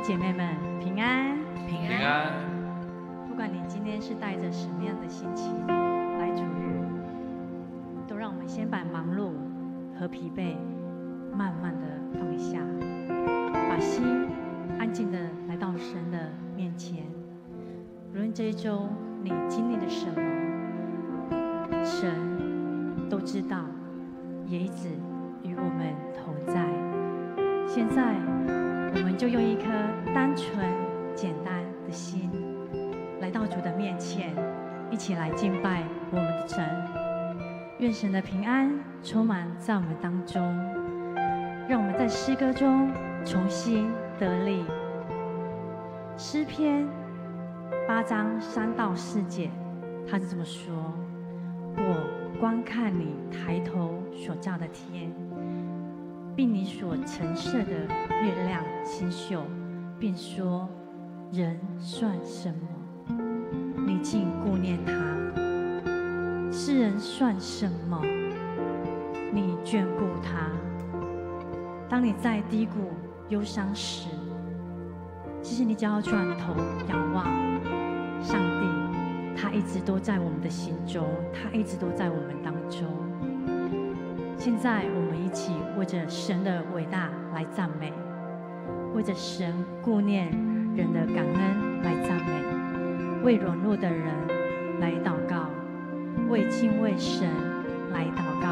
姐妹们平安，平安。不管你今天是带着什么样的心情来主日，都让我们先把忙碌和疲惫慢慢的放下，把心安静的来到神的面前。无论这一周你经历了什么，神都知道，也一直与我们同在。现在我们就用一颗单纯简单的心来到主的面前，一起来敬拜我们的神。愿神的平安充满在我们当中，让我们在诗歌中重新得力。诗篇8章3到4节，他是这么说：我观看你抬头所照的天，并你所陈设的月亮星宿，并说：人算什么？你竟顾念他；世人算什么？你眷顾他。当你在低谷忧伤时，其实你只要转头仰望上帝，他一直都在我们的心中，他一直都在我们当中。现在我们一起为着神的伟大来赞美，为着神顾念人的感恩来赞美，为软弱的人来祷告，为敬畏神来祷告。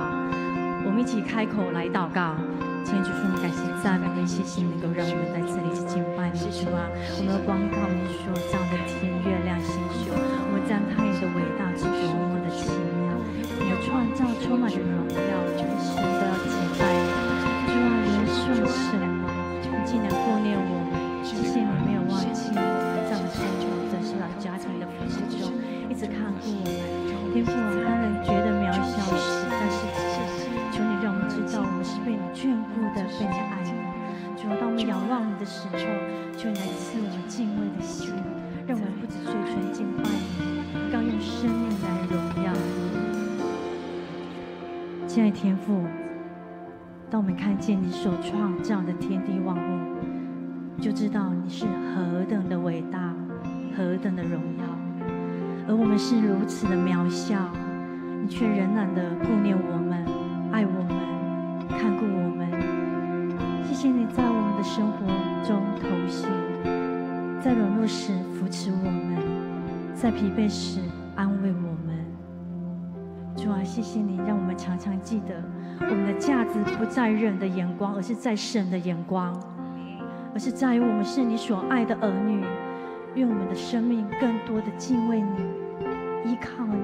我们一起开口来祷告。亲爱的主，我们感谢赞美你，谢谢你能够让我们在这里去敬拜你，主啊！我们要光靠你所造的天、月亮、星宿，我们赞叹你的伟大之多么的奇妙，你的创造充满着荣耀，全神都要敬拜你。主啊，人算什么？你竟然顾念我们，谢谢你没有忘记在我们生活的是老家庭的服饰中，一直看顾我们。天父，当人觉得渺小时，但是求你让我们知道，我们是被你眷顾的，被你爱的。主啊，当我们仰望你的时候，求你来赐我们敬畏的心，让我们不止嘴唇敬拜你，更用生命来荣耀你。亲爱的天父，当我们看见你所创造的天地万物，就知道你是何等的伟大，何等的荣耀。而我们是如此的渺小，你却仍然的顾念我们，爱我们，看顾我们。谢谢你在我们的生活中同行，在软弱时扶持我们，在疲惫时安慰我们。主啊，谢谢你让我们常常记得，我们的价值不在人的眼光，而是在神的眼光，而是在于我们是你所爱的儿女。愿我们的生命更多的敬畏你，依靠你，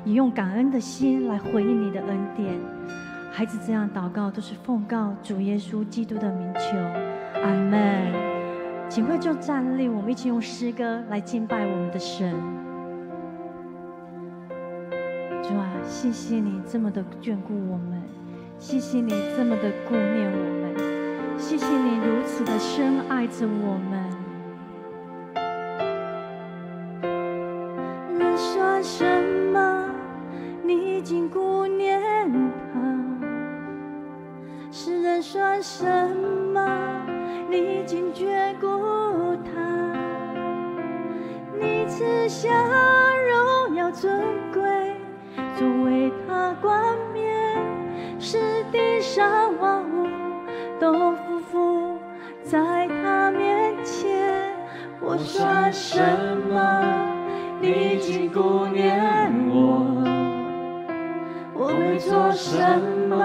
也用感恩的心来回应你的恩典。孩子这样祷告，都是奉告主耶稣基督的名求，阿们。请会众站立，我们一起用诗歌来敬拜我们的神。主啊，谢谢你这么的眷顾我们，谢谢你这么的顾念我们，谢谢你如此的深爱着我们。人算什么？你竟顾念他；世人算什么？你竟眷顾他。你赐下荣耀尊贵，作为他冠冕，使地上万物都匍匐在他面前。我算什么？你竟顾念我，我会做什么？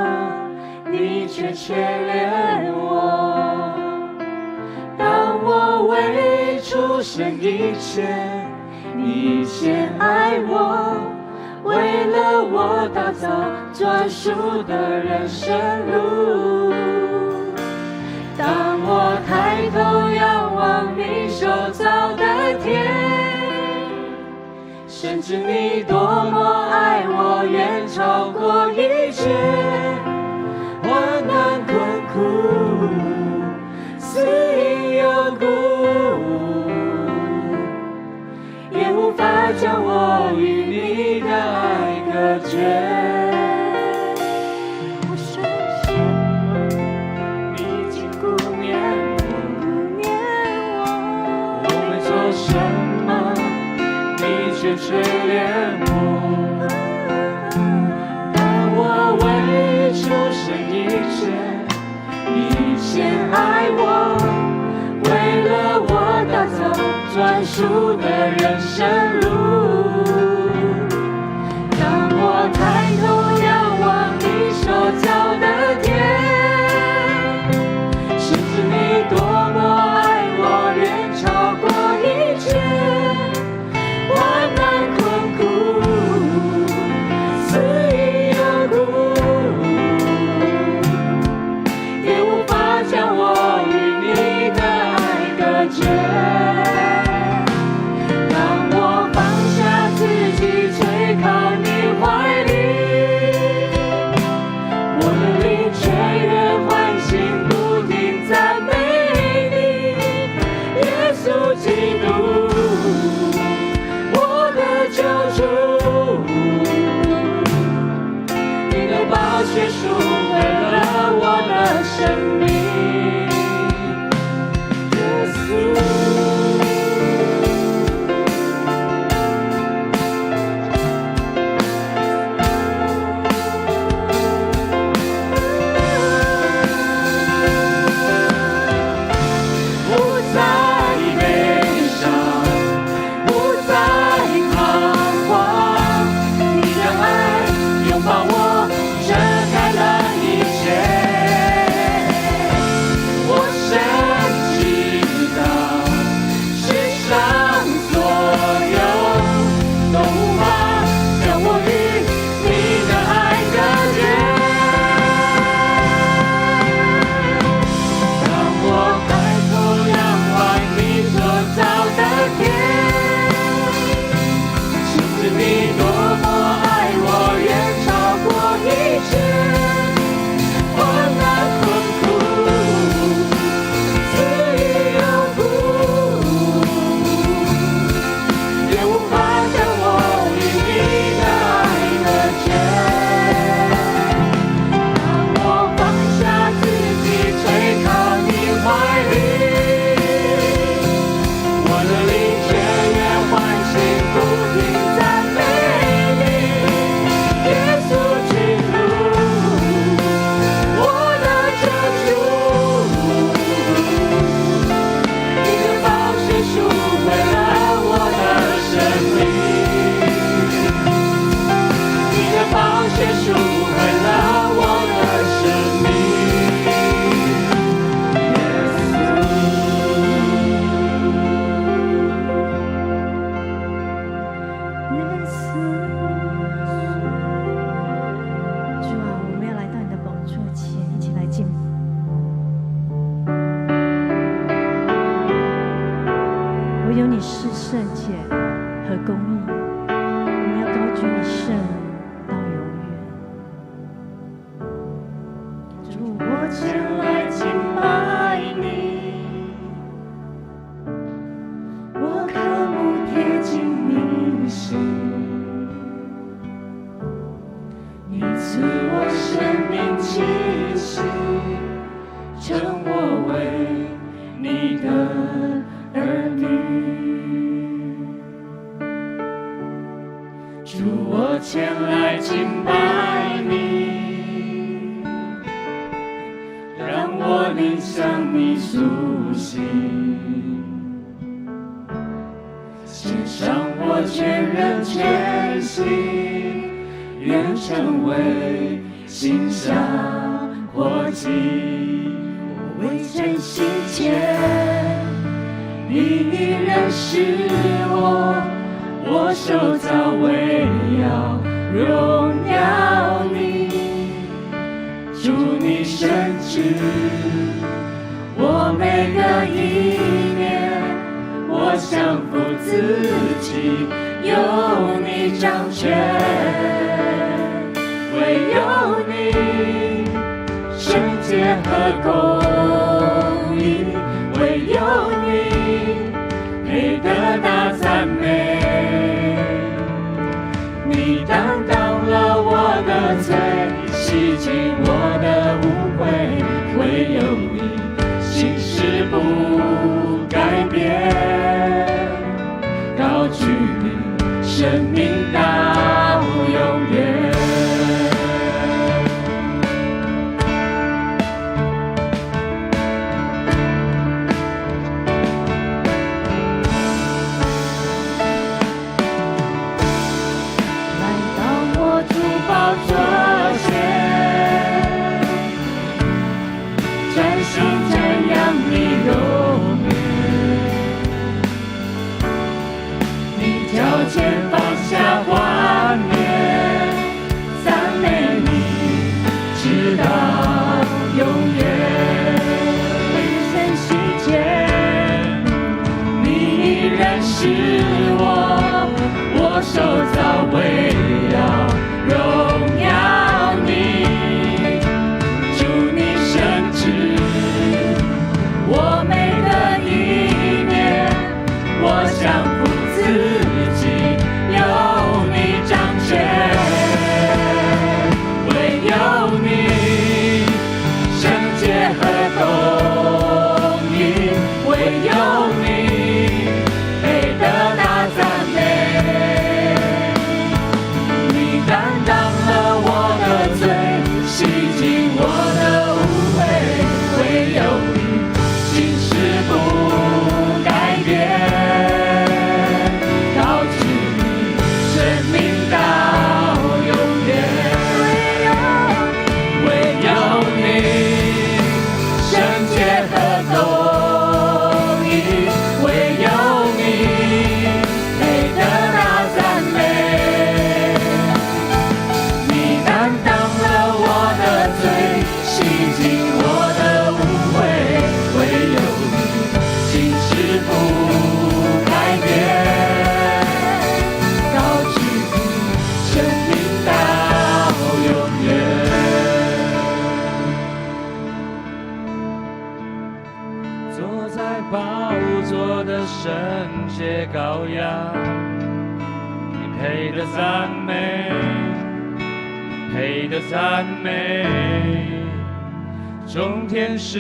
你却眷恋我。当我为主献一切，你先爱我，为了我打造专属的人生路。当我抬头仰望你所造的天，深知你多么爱我，远超过一切。患难困苦，死因有故，也无法将我与你的爱隔绝。我算什么？你竟顾念我，眷恋我。当我为求生一切，你先爱我，为了我打造专属的人生路。当我抬头仰望你所造的天，是指你多么爱我，远超过一切患难困苦，死因有苦，也无法将我与你的爱隔绝。当我放下自己，垂靠你怀里，我的灵雀跃欢欣，不停赞美你，耶稣基督，我的救主。你的宝血赎回了我的生命，耶稣。不再悲伤，不再彷徨，你的爱拥抱我，遮盖了一切。我深知道，世上所有都无法将我与你的爱隔绝。当我抬头仰望你所造的天，是指你多么爱我，远超过一切患难困苦，死因有苦，也无法将我与你的爱隔绝。当我放下自己，垂靠你怀里，我的灵雀跃欢欣，不停赞美你，耶稣基督，我的救主。你的宝血赎回了我的生命，你的宝血赎回了我的生命，主啊，我们要来到你的宝座前，一起来敬拜。唯有你是圣洁和公义，我们要高举你圣到永远。主，我前来敬拜你，我渴慕贴近你心，你赐我生命气息，称我为你的儿女。主，我前来敬拜你，让我能向你苏醒，献上我全人全心，愿成为馨香火祭。我未曾心前，你已认识我，我手早为要荣耀你。主，你深知我每个意念，我降服自己，由你掌权。唯有你圣洁和公义，唯有你配得大赞美。你担当了我的罪，洗净我的污秽，唯有你心事不改变。高举你生命到永远。来到我主宝座前，专心瞻仰你容颜，你脚前放下冠冕，赞美你直到永远。人生世间，你依然是我手造围绕荣耀你，祝你圣旨，我美的一面，我降服自己，有你掌权，唯有你圣洁和公义，唯有你配得大赞美。你担当了我的罪，洗净我的污秽，唯有你心事不改变，高举你生命到永远。唯有你圣洁和公义，唯有你配得大赞美。你担当了我的罪，洗净我的污秽，唯有你心事不改变，高举你生命到永远。坐在宝座的圣洁羔羊，你配得赞美，配得赞美。众天使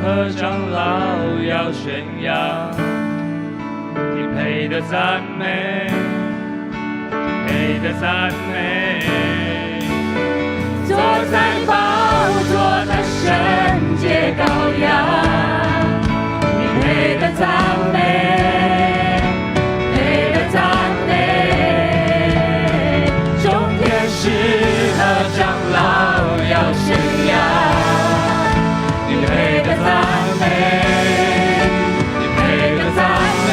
和长老要宣扬，你配得赞美，配得赞美。坐在宝座的圣洁羔羊，你配得赞美，配得赞美。众天使和长老要宣扬，你配得赞美，你配得赞美。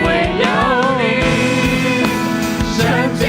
唯有你圣洁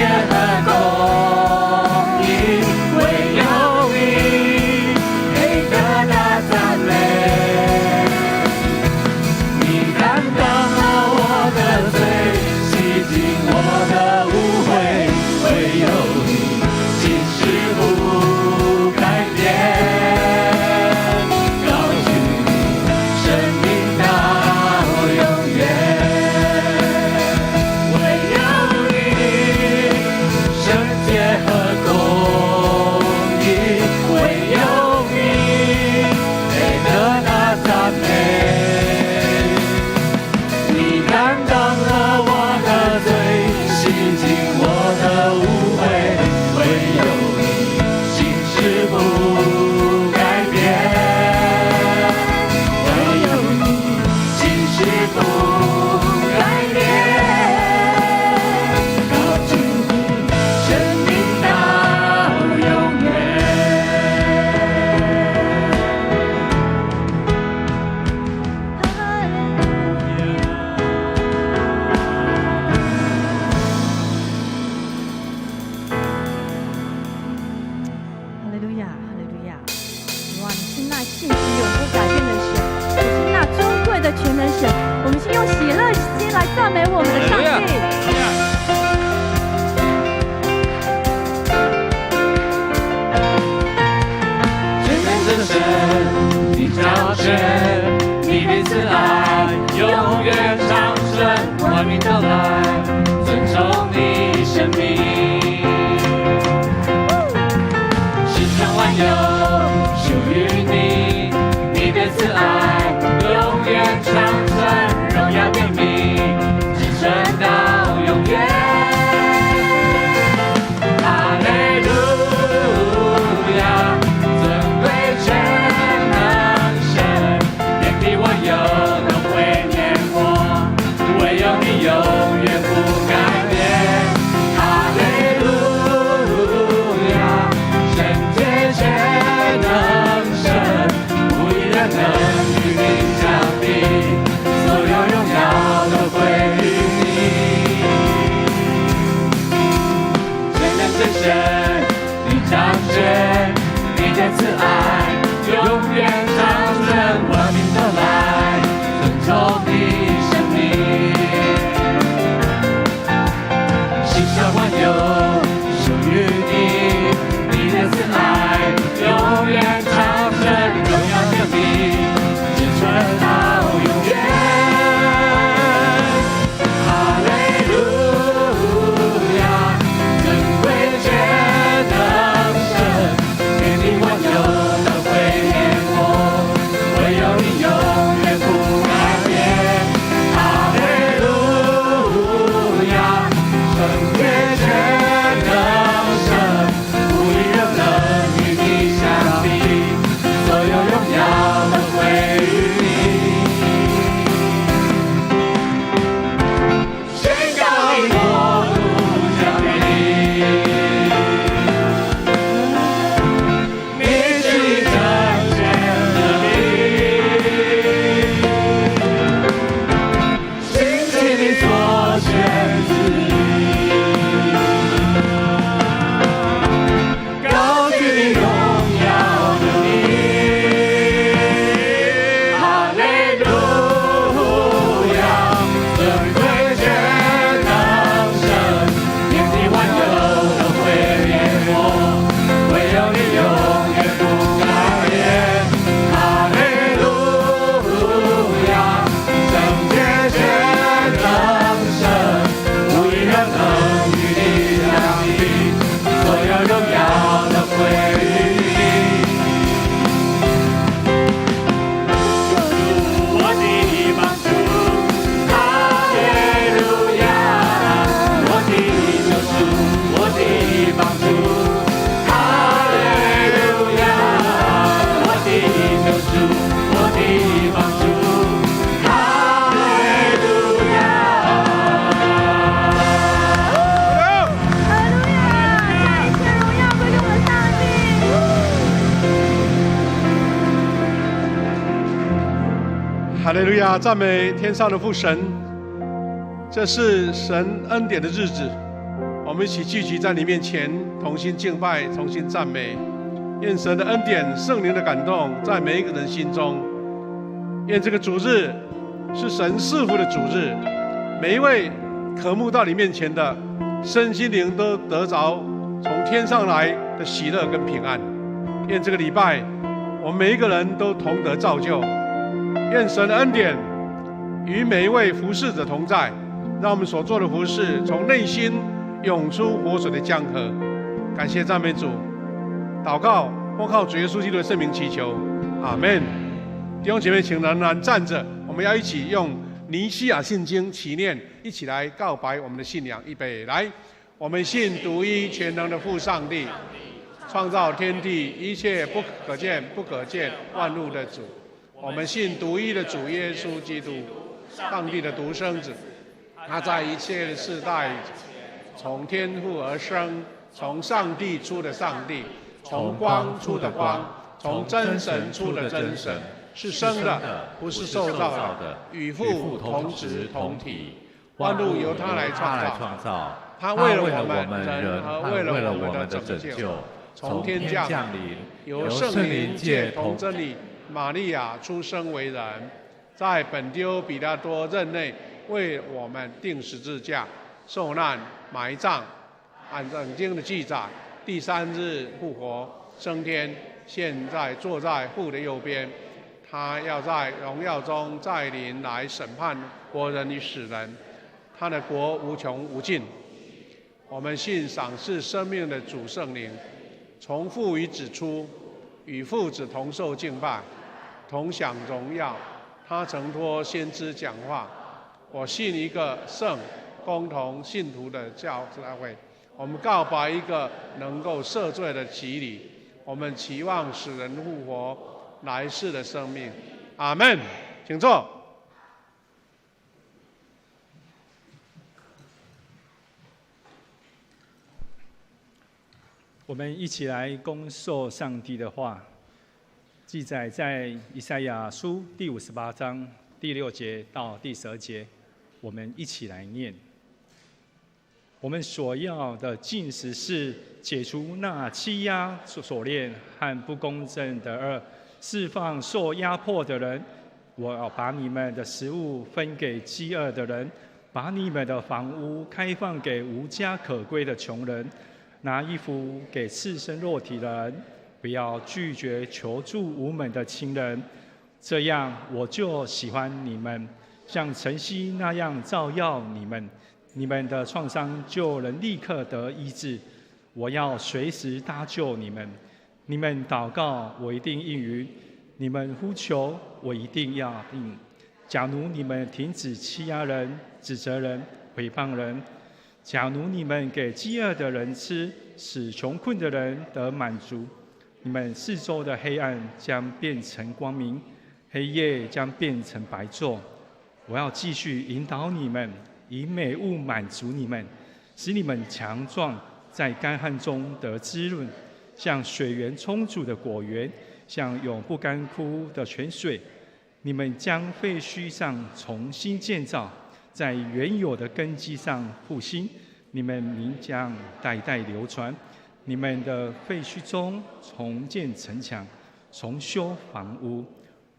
利路亚，赞美天上的父神。这是神恩典的日子，我们一起聚集在你面前，同心敬拜，同心赞美。愿神的恩典、圣灵的感动在每一个人心中。愿这个主日是神赐福的主日，每一位渴慕到你面前的身心灵都得着从天上来的喜乐跟平安。愿这个礼拜我们每一个人都同得造就。愿神的恩典与每一位服侍者同在，让我们所做的服侍从内心涌出活水的江河。感谢赞美主，祷告奉靠主耶稣基督的圣名祈求，阿们。弟兄姐妹，请仍然站着，我们要一起用尼西亚信经祈念，一起来告白我们的信仰。预备，来，我们信独一全能的父上帝，创造天地一切不可见不可见万物的主。我们信独一的主耶稣基督，上帝的独生子，他在一切的世代从天父而生，从上帝出的上帝，从光出的光，从真神出的真神，是生的，不是受造的，与父同质同体，万物由他来创造。他为了我们人和为了我们的拯救，从天降临，由圣灵借同真理玛利亚出生为人，在本丢彼拉多任内为我们钉十字架，受难、埋葬，按圣经的记载，第三日复活，升天，现在坐在父的右边。他要在荣耀中再临来审判活人与死人，他的国无穷无尽。我们信赏赐生命的主圣灵，从父与子出，与父子同受敬拜，同享荣耀。他曾托先知讲话。我信一个圣共同信徒的教会，我们告白一个能够赦罪的洗礼，我们期望使人复活来世的生命。阿们。请坐。我们一起来恭受上帝的话，记载在以赛亚书第58章第6节到第12节，我们一起来念。我们所要的尽实是解除那欺压锁链和不公正的恶，释放受压迫的人。我要把你们的食物分给饥饿的人，把你们的房屋开放给无家可归的穷人，拿衣服给赤身裸体的人，不要拒绝求助无门的亲人。这样我就喜欢你们，像晨曦那样照耀你们，你们的创伤就能立刻得医治。我要随时搭救你们，你们祷告，我一定应允；你们呼求，我一定要应。假如你们停止欺压人、指责人、诽谤人；假如你们给饥饿的人吃，使穷困的人得满足，你们四周的黑暗将变成光明，黑夜将变成白昼。我要继续引导你们，以美物满足你们，使你们强壮，在干旱中得滋润，像水源充足的果园，像永不干枯的泉水。你们将废墟上重新建造，在原有的根基上复兴。你们名将代代流传，你们的废墟中重建城墙，重修房屋。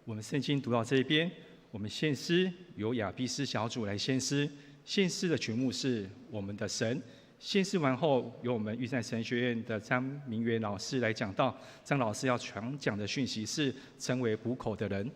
我们圣经读到这一边，我们献诗由雅比斯小组来献诗，献诗的曲目是我们的神。献诗完后，由我们玉山神学院的张明元老师来讲道。张老师要传讲的讯息是成为糊口的人。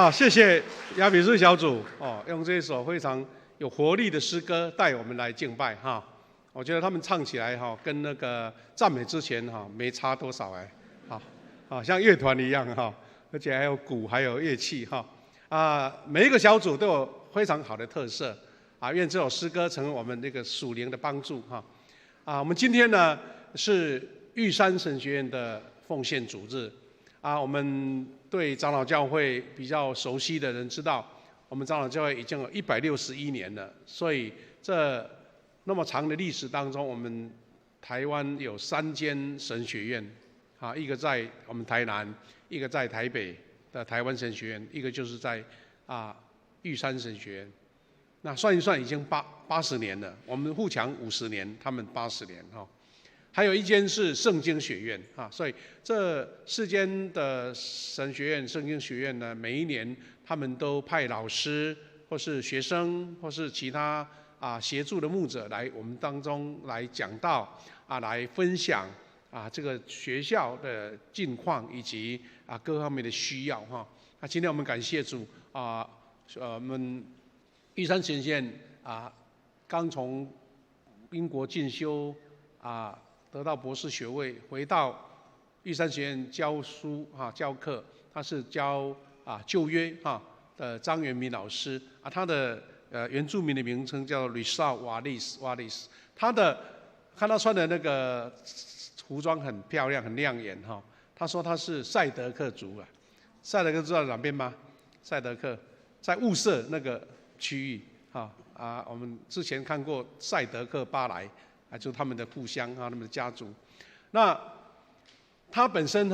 谢谢亚比士小组用这一首非常有活力的诗歌带我们来敬拜哈。我觉得他们唱起来跟那个赞美之前没差多少像乐团一样而且还有鼓还有乐器每一个小组都有非常好的特色愿这首诗歌成为我们这个属灵的帮助我们今天呢是玉山神学院的奉献主日我们对长老教会比较熟悉的人知道，我们长老教会已经有161年了，所以这那么长的历史当中，我们台湾有3间神学院一个在我们台南，一个在台北的台湾神学院，一个就是在玉山神学院。那算一算，已经80年了。我们互强50年，他们80年还有一间是圣经学院所以这4间的神学院、圣经学院呢，每一年他们都派老师或是学生或是其他协助的牧者来我们当中来讲道来分享这个学校的近况以及各方面的需要那今天我们感谢主我们玉山神学院刚从英国进修得到博士学位，回到玉山学院教书教课，他是教旧约的张元明老师他的原住民的名称叫 Lisa Wallace， 他看他穿的那个服装很漂亮很亮眼他说他是赛德克族赛德克知道哪边吗？赛德克在雾社那个区域我们之前看过赛德克巴莱就是他们的故乡他们的家族。那他本身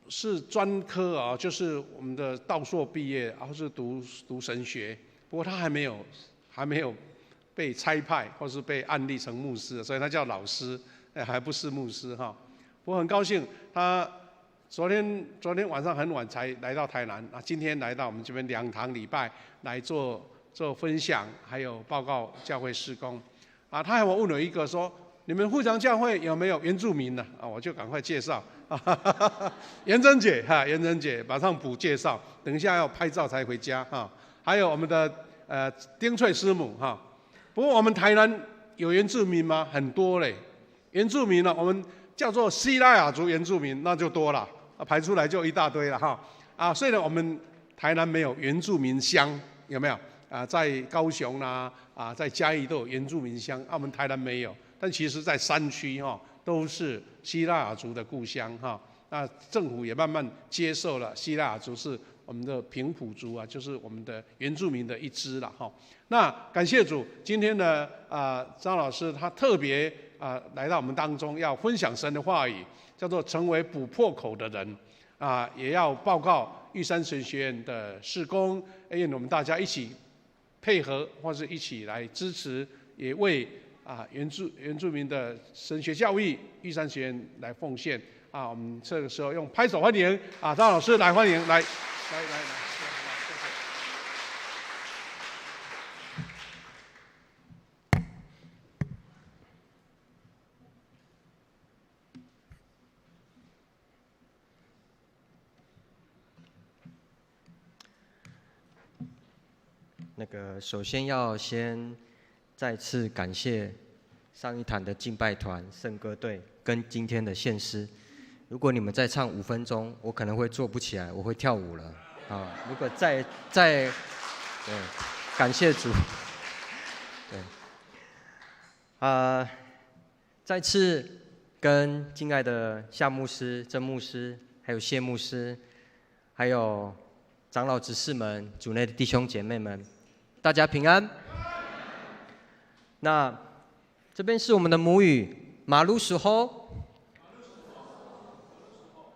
是专科就是我们的道硕毕业，然后是读神学，不过他还没有被差派或是被按立成牧师，所以他叫老师，还不是牧师我很高兴，他昨天晚上很晚才来到台南今天来到我们这边2堂礼拜来做分享，还有报告教会事工他还问我一个说，你们富强教会有没有原住民呢我就赶快介绍元珍姐元珍姐马上补介绍，等一下要拍照才回家还有我们的丁翠师母不过我们台南有原住民吗？很多嘞，原住民我们叫做西拉雅族原住民，那就多了排出来就一大堆了所以呢我们台南没有原住民乡，有没有在高雄在嘉义都有原住民乡我们台南没有，但其实在山区都是西拉雅族的故乡那政府也慢慢接受了西拉雅族是我们的平埔族就是我们的原住民的一支了那感谢主，今天呢张老师他特别来到我们当中，要分享神的话语，叫做成为补破口的人也要报告玉山神学院的事工，愿我们大家一起配合或是一起来支持，也为原住民的神学教育玉山学院来奉献我们这个时候用拍手欢迎张老师来欢迎来。首先要再次感谢上一堂的敬拜团、圣歌队跟今天的献诗。如果你们再唱5分钟，我可能会坐不起来，我会跳舞了如果再对，感谢主，对再次跟敬爱的夏牧师、郑牧师，还有谢牧师，还有长老执事们、主内的弟兄姐妹们。大家平安。那这边是我们的母语马鲁苏吼，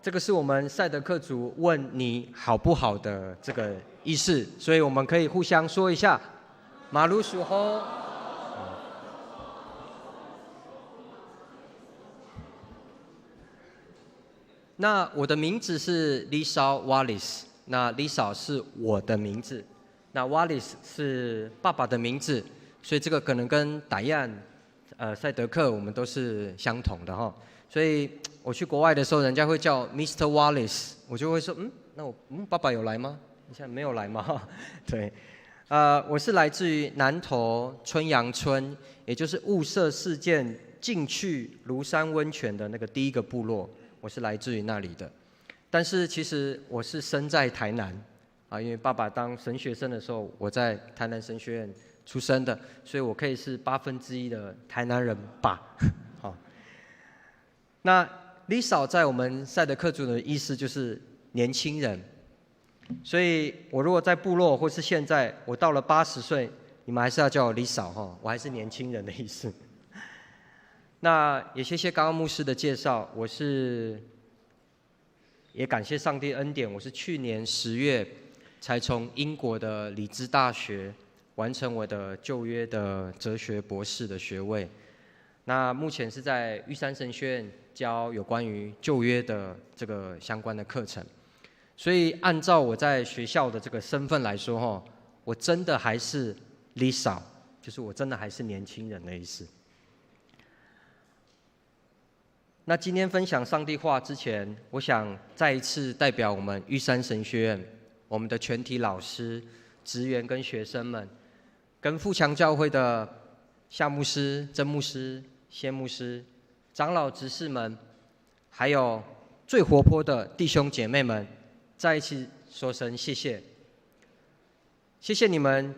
这个是我们赛德克族问你好不好的这个意思，所以我们可以互相说一下马鲁苏吼。那我的名字是 Lisa Wallace， 那 Lisa 是我的名字。那 Wallace 是爸爸的名字，所以这个可能跟Diane、赛德克我们都是相同的所以我去国外的时候，人家会叫 Mr. Wallace， 我就会说那我爸爸有来吗？你现在没有来吗？对，我是来自于南投春阳村，也就是雾社事件进去庐山温泉的那个第一个部落，我是来自于那里的。但是其实我是生在台南，因为爸爸当神学生的时候，我在台南神学院出生的，所以我可以是1/8的台南人吧。好，那李嫂在我们赛德克族的意思就是年轻人，所以我如果在部落或是现在我到了80岁，你们还是要叫我李嫂哈，我还是年轻人的意思。那也谢谢刚刚牧师的介绍，也感谢上帝恩典，我是去年10月才从英国的里兹大学完成我的旧约的哲学博士的学位。那目前是在玉山神学院教有关于旧约的这个相关的课程。所以按照我在学校的这个身份来说，我真的还是 Lisa， 就是我真的还是年轻人的意思。那今天分享上帝话之前，我想再一次代表我们玉山神学院，我们的全体老师、职员跟学生们，跟富强教会的夏牧师、曾牧师、谢牧师、长老执事们，还有最活泼的弟兄姐妹们，再一起说声谢谢。谢谢你们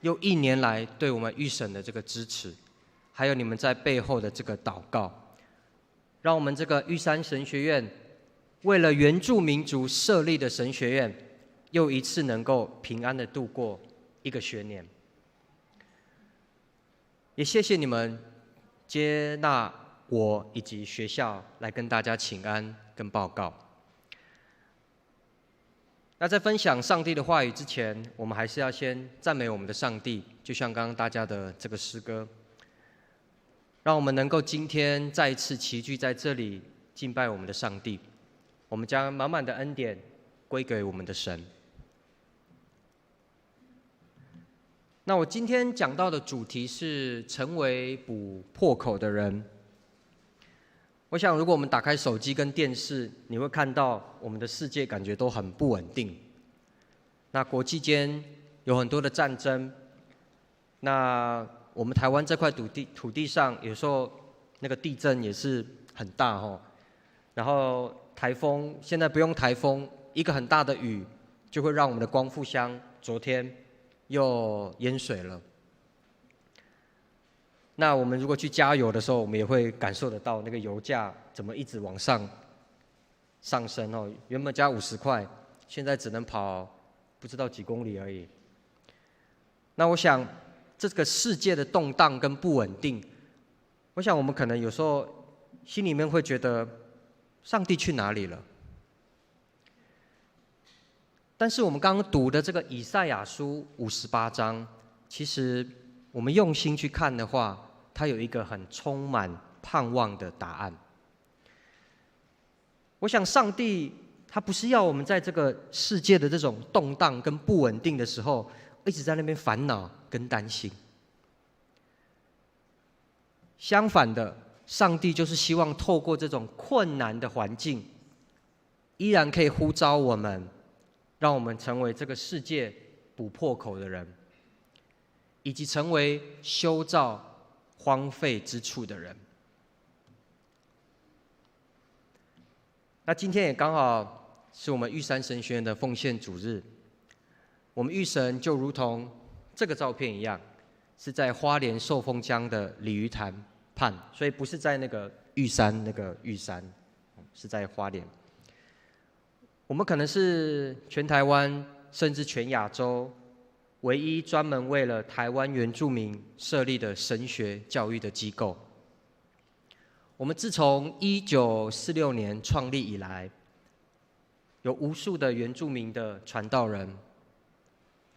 又1年来对我们玉神的这个支持，还有你们在背后的这个祷告，让我们这个玉山神学院为了原住民族设立的神学院，又一次能够平安的度过一个学年。也谢谢你们接纳我以及学校来跟大家请安跟报告。那在分享上帝的话语之前，我们还是要先赞美我们的上帝，就像刚刚大家的这个诗歌，让我们能够今天再一次齐聚在这里敬拜我们的上帝。我们将满满的恩典归给我们的神。那我今天讲到的主题是成为补破口的人。我想如果我们打开手机跟电视，你会看到我们的世界感觉都很不稳定。那国际间有很多的战争，那我们台湾这块土地上有时候那个地震也是很大然后台风，现在不用台风，一个很大的雨就会让我们的光复乡昨天又淹水了。那我们如果去加油的时候，我们也会感受得到那个油价怎么一直往上升原本加50块，现在只能跑不知道几公里而已。那我想这个世界的动荡跟不稳定，我想我们可能有时候心里面会觉得上帝去哪里了？但是我们刚刚读的这个以赛亚书58章，其实我们用心去看的话，它有一个很充满盼望的答案。我想上帝他不是要我们在这个世界的这种动荡跟不稳定的时候，一直在那边烦恼跟担心。相反的，上帝就是希望透过这种困难的环境，依然可以呼召我们，让我们成为这个世界补破口的人，以及成为修造荒废之处的人。那今天也刚好是我们玉山神学院的奉献主日，我们玉神就如同这个照片一样，是在花莲寿丰江的鲤鱼潭畔，所以不是在那个玉山是在花莲。我们可能是全台湾甚至全亚洲唯一专门为了台湾原住民设立的神学教育的机构。我们自从1946年创立以来，有无数的原住民的传道人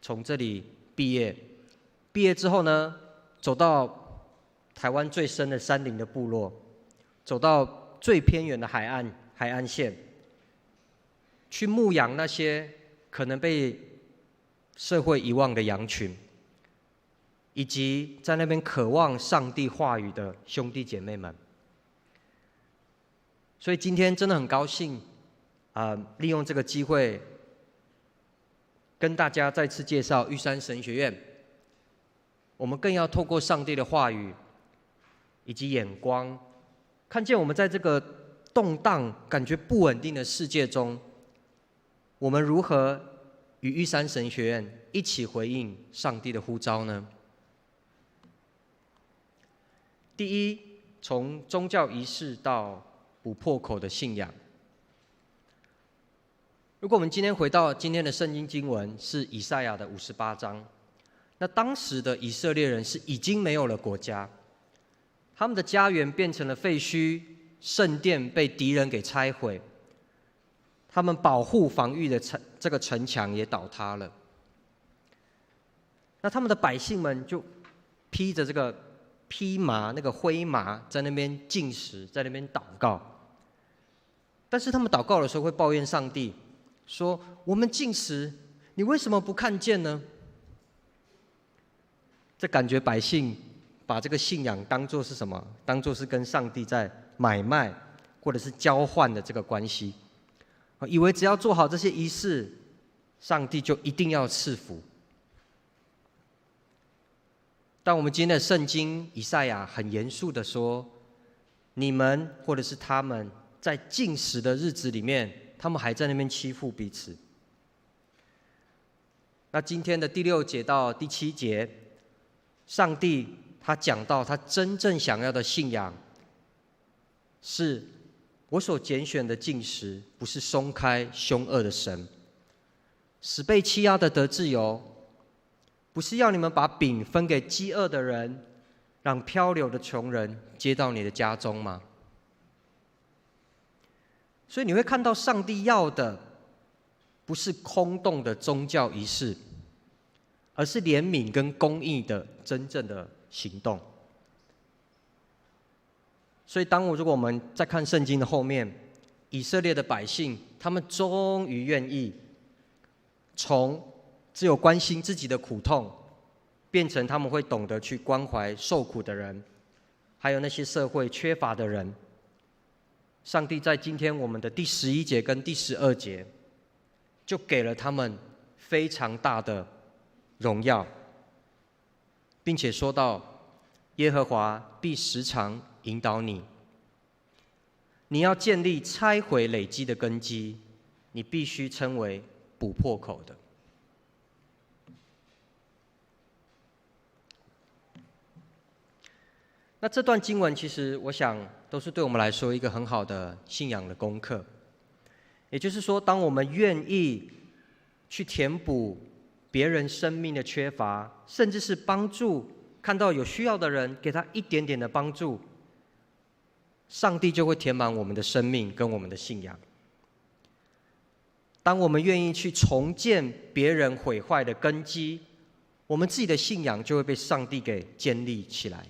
从这里毕业，毕业之后呢，走到台湾最深的山林的部落，走到最偏远的海岸线，去牧养那些可能被社会遗忘的羊群，以及在那边渴望上帝话语的兄弟姐妹们。所以今天真的很高兴利用这个机会跟大家再次介绍玉山神学院，我们更要透过上帝的话语以及眼光，看见我们在这个动荡、感觉不稳定的世界中，我们如何与玉山神学院一起回应上帝的呼召呢？第一，从宗教仪式到补破口的信仰。如果我们今天回到今天的圣经经文，是以赛亚的58章，那当时的以色列人是已经没有了国家，他们的家园变成了废墟，圣殿被敌人给拆毁，他们保护防御的这个城墙也倒塌了。那他们的百姓们就披着这个披麻，那个灰麻，在那边禁食，在那边祷告。但是他们祷告的时候会抱怨上帝，说：“我们禁食，你为什么不看见呢？”这感觉百姓把这个信仰当作是什么？当作是跟上帝在买卖或者是交换的这个关系，以为只要做好这些仪式，上帝就一定要赐福。但我们今天的圣经以赛亚很严肃的说，你们或者是他们在禁食的日子里面，他们还在那边欺负彼此。那今天的第6节到第7节，上帝他讲到他真正想要的信仰，是我所拣选的禁食，不是松开凶恶的神，使被欺压的得自由，不是要你们把饼分给饥饿的人，让漂流的穷人接到你的家中吗？所以你会看到上帝要的不是空洞的宗教仪式，而是怜悯跟公义的真正的行动。所以如果我们在看圣经的后面，以色列的百姓他们终于愿意从只有关心自己的苦痛，变成他们会懂得去关怀受苦的人，还有那些社会缺乏的人。上帝在今天我们的第11节跟第12节，就给了他们非常大的荣耀，并且说到耶和华必时常引导你，你要建立拆毁累积的根基，你必须称为补破口的。那这段经文其实我想都是对我们来说一个很好的信仰的功课。也就是说，当我们愿意去填补别人生命的缺乏，甚至是帮助看到有需要的人，给他一点点的帮助，上帝就会填满我们的生命跟我们的信仰。当我们愿意去重建别人毁坏的根基，我们自己的信仰就会被上帝给建立起来。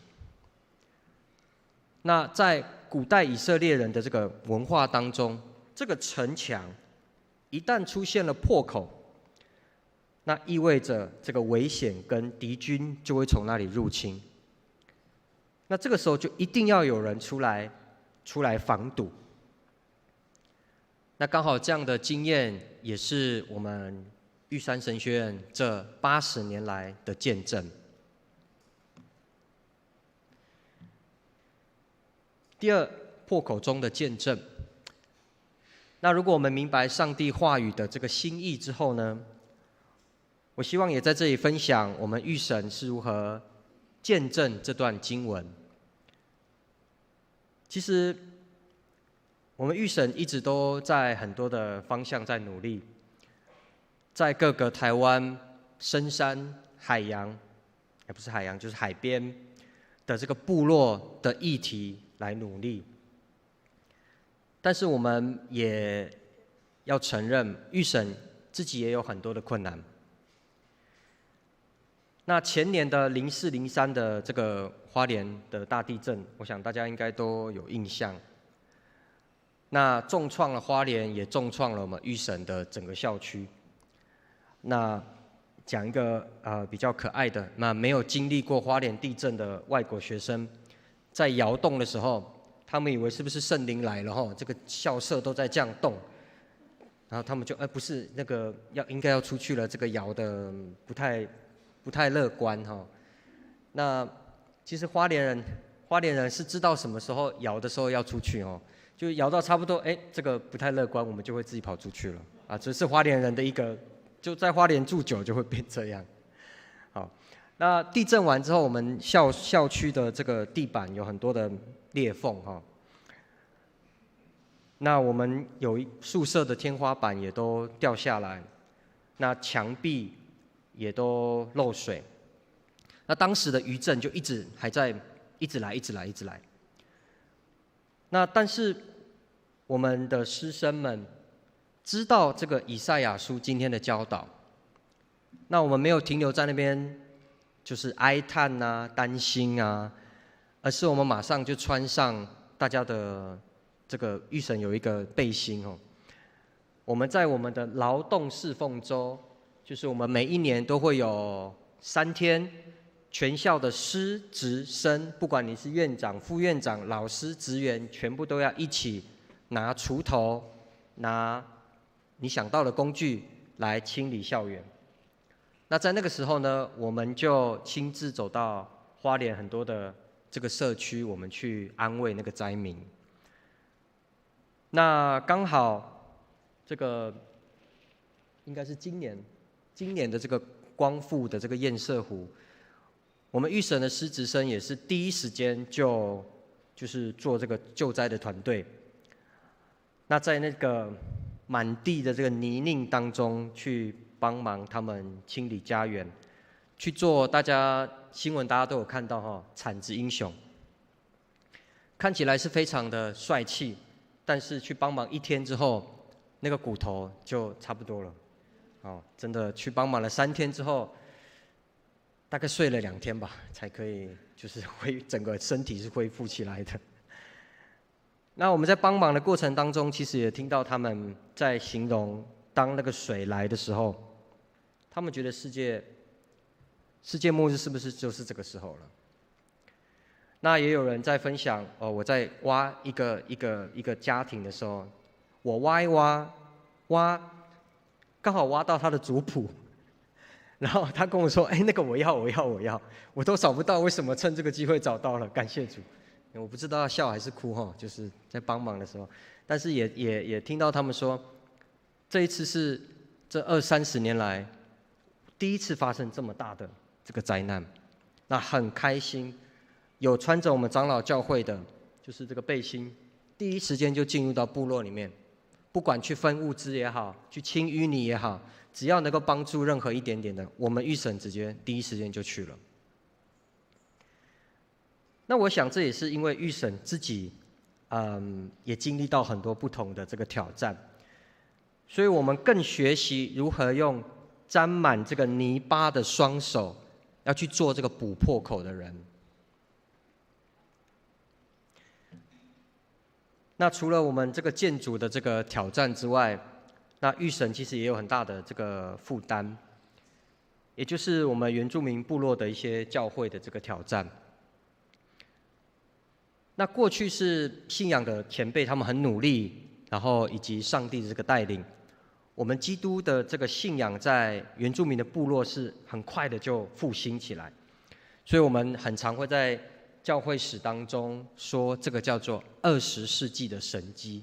那在古代以色列人的这个文化当中，这个城墙一旦出现了破口，那意味着这个危险跟敌军就会从那里入侵。那这个时候就一定要有人出来防堵。那刚好这样的经验也是我们玉山神学院这80年来的见证。第二，破口中的见证。那如果我们明白上帝话语的这个心意之后呢，我希望也在这里分享我们玉神是如何见证这段经文。其实我们玉神一直都在很多的方向在努力，在各个台湾深山海洋，不是海洋就是海边的这个部落的议题来努力。但是我们也要承认，玉神自己也有很多的困难。那前年的04、03的这个花莲的大地震，我想大家应该都有印象。那重创了花莲，也重创了我们玉神的整个校区。那讲一个比较可爱的，那没有经历过花莲地震的外国学生，在摇动的时候，他们以为是不是圣灵来了这个校舍都在这样动，然后他们就不是那个应该要出去了，这个摇的不太乐观哈。那其实花莲人是知道什么时候摇的时候要出去哦，就摇到差不多这个不太乐观，我们就会自己跑出去了啊。这是花莲人的一个，就在花莲住久就会变这样。好，那地震完之后，我们校区的这个地板有很多的裂缝哈。那我们有宿舍的天花板也都掉下来，那墙壁也都漏水。那当时的余震就一直来。那但是我们的师生们知道这个以赛亚书今天的教导，那我们没有停留在那边就是哀叹啊、担心啊，而是我们马上就穿上大家的这个御神有一个背心哦。我们在我们的劳动侍奉周，就是我们每一年都会有3天。全校的师职生，不管你是院长、副院长、老师、职员，全部都要一起拿锄头、拿你想到的工具来清理校园。那在那个时候呢，我们就亲自走到花莲很多的这个社区，我们去安慰那个灾民。那刚好这个应该是今年的这个光复的这个堰塞湖。我们御神的师职生也是第一时间就是做这个救灾的团队。那在那个满地的这个泥泞当中，去帮忙他们清理家园，去做新闻大家都有看到哈，铲子英雄，看起来是非常的帅气，但是去帮忙1天之后，那个骨头就差不多了。哦，真的去帮忙了3天之后。大概睡了2天吧，才可以就是整个身体是恢复起来的。那我们在帮忙的过程当中，其实也听到他们在形容，当那个水来的时候，他们觉得世界末日是不是就是这个时候了？那也有人在分享我在挖一个家庭的时候，我挖一挖，刚好挖到他的族谱。然后他跟我说：“那个我要，我都找不到，为什么趁这个机会找到了？感谢主。”我不知道要笑还是哭哈，就是在帮忙的时候，但是也听到他们说，这一次是这20-30年来第一次发生这么大的这个灾难，那很开心，有穿着我们长老教会的，就是这个背心，第一时间就进入到部落里面，不管去分物资也好，去清淤泥也好。只要能够帮助任何一点点的，我们御神直接第一时间就去了。那我想这也是因为御神自己，也经历到很多不同的这个挑战，所以我们更学习如何用沾满这个泥巴的双手，要去做这个补破口的人。那除了我们这个建筑的这个挑战之外，那御神其实也有很大的这个负担，也就是我们原住民部落的一些教会的这个挑战。那过去是信仰的前辈，他们很努力，然后以及上帝的这个带领，我们基督的这个信仰在原住民的部落是很快的就复兴起来，所以我们很常会在教会史当中说这个叫做20世纪的神迹。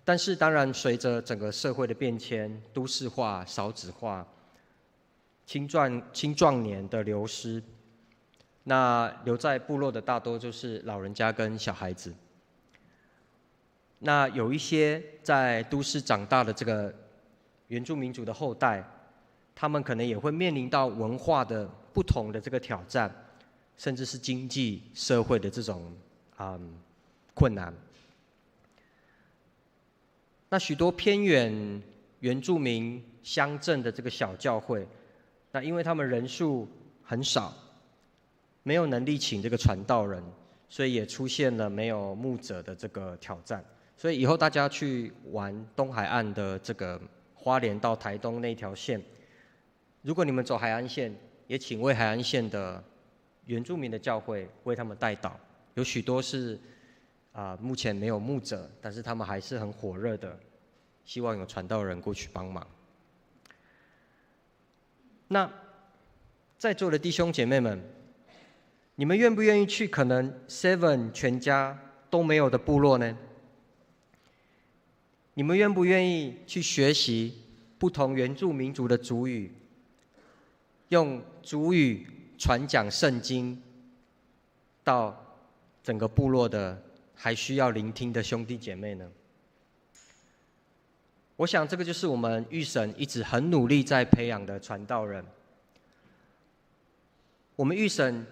但是当然，随着整个社会的变迁、都市化、少子化、青壮年的流失，那留在部落的大多就是老人家跟小孩子。那有一些在都市长大的这个原住民族的后代，他们可能也会面临到文化的不同的这个挑战，甚至是经济社会的这种困难。那许多偏远原住民乡镇的这个小教会，那因为他们人数很少，没有能力请这个传道人，所以也出现了没有牧者的这个挑战。所以以后大家去玩东海岸的这个花莲到台东那条线，如果你们走海岸线，也请为海岸线的原住民的教会为他们代祷。有许多是目前没有牧者，但是他们还是很火热的希望有传道人过去帮忙。那在座的弟兄姐妹们，你们愿不愿意去可能 Seven 全家都没有的部落呢？你们愿不愿意去学习不同原住民族的族语，用族语传讲圣经到整个部落的还需要聆听的兄弟姐妹呢？我想这个就是我们御神一直很努力在培养的传道人。我们御神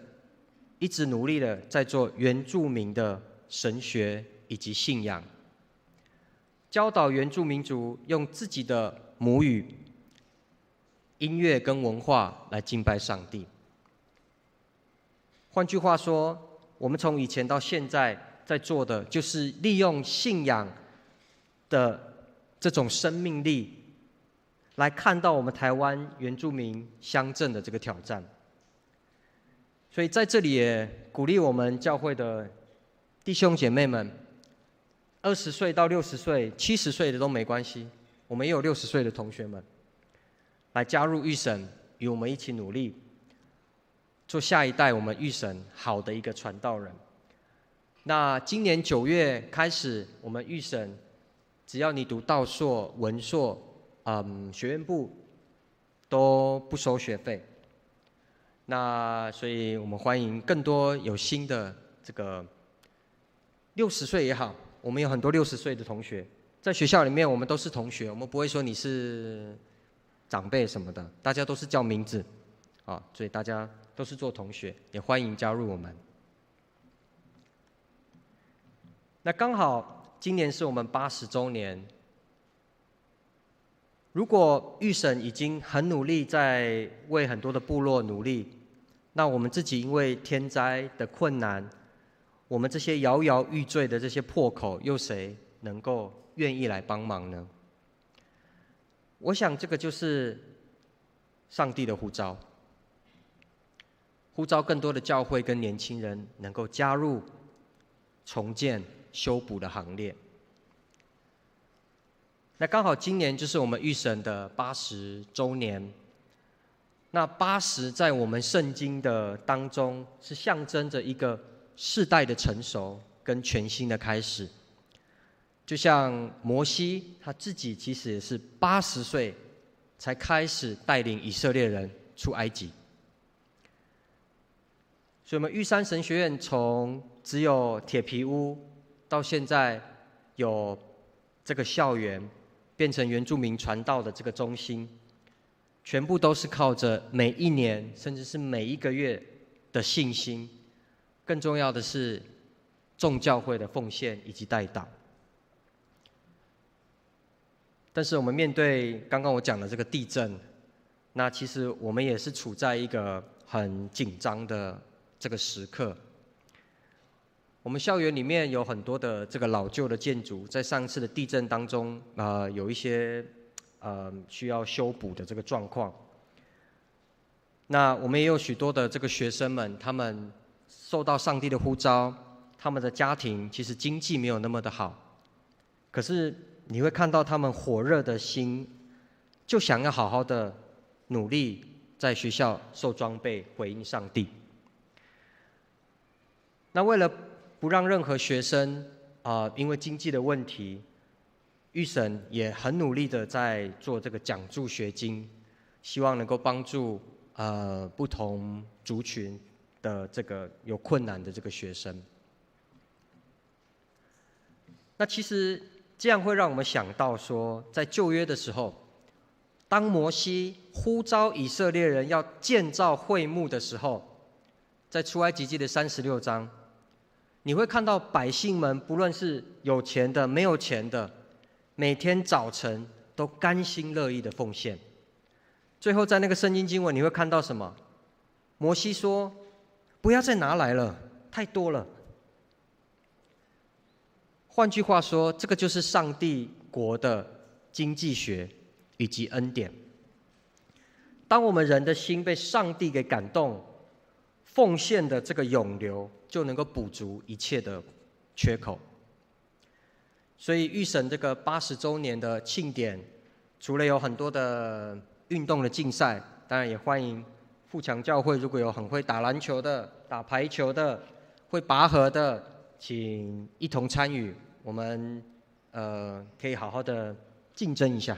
一直努力的在做原住民的神学以及信仰，教导原住民族用自己的母语、音乐跟文化来敬拜上帝。换句话说，我们从以前到现在在做的，就是利用信仰的这种生命力，来看到我们台湾原住民乡镇的这个挑战。所以在这里也鼓励我们教会的弟兄姐妹们，20岁到60岁、70岁的都没关系，我们也有60岁的同学们，来加入御神，与我们一起努力，做下一代我们御神好的一个传道人。那今年9月开始，我们御神只要你读道硕、文硕，学院部都不收学费。那所以我们欢迎更多有新的这个60岁也好，我们有很多60岁的同学，在学校里面我们都是同学，我们不会说你是长辈什么的，大家都是叫名字，所以大家都是做同学，也欢迎加入我们。那刚好今年是我们80周年，如果御神已经很努力在为很多的部落努力，那我们自己因为天灾的困难，我们这些摇摇欲坠的这些破口，又谁能够愿意来帮忙呢？我想这个就是上帝的呼召，呼召更多的教会跟年轻人能够加入重建修补的行列。那刚好今年就是我们御神的80周年。那80在我们圣经的当中是象征着一个世代的成熟跟全新的开始。就像摩西他自己其实也是80岁才开始带领以色列人出埃及。所以我们玉山神学院从只有铁皮屋到现在有这个校园，变成原住民传道的这个中心，全部都是靠着每一年甚至是每一个月的信心，更重要的是众教会的奉献以及代祷。但是我们面对刚刚我讲的这个地震，那其实我们也是处在一个很紧张的这个时刻。我们校园里面有很多的这个老旧的建筑，在上次的地震当中，有一些需要修补的这个状况。那我们也有许多的这个学生们，他们受到上帝的呼召，他们的家庭其实经济没有那么的好，可是你会看到他们火热的心，就想要好好的努力在学校受装备，回应上帝。那为了不让任何学生因为经济的问题，御神也很努力的在做这个奖助学金，希望能够帮助不同族群的这个有困难的这个学生。那其实这样会让我们想到说，在旧约的时候，当摩西呼召以色列人要建造会幕的时候，在出埃及记的36章，你会看到百姓们不论是有钱的没有钱的，每天早晨都甘心乐意的奉献。最后在那个圣经经文你会看到什么？摩西说不要再拿来了，太多了。换句话说，这个就是上帝国的经济学以及恩典。当我们人的心被上帝给感动，奉献的这个涌流就能够补足一切的缺口。所以御神这个80周年的庆典，除了有很多的运动的竞赛，当然也欢迎富强教会如果有很会打篮球的、打排球的、会拔河的，请一同参与，我们可以好好的竞争一下。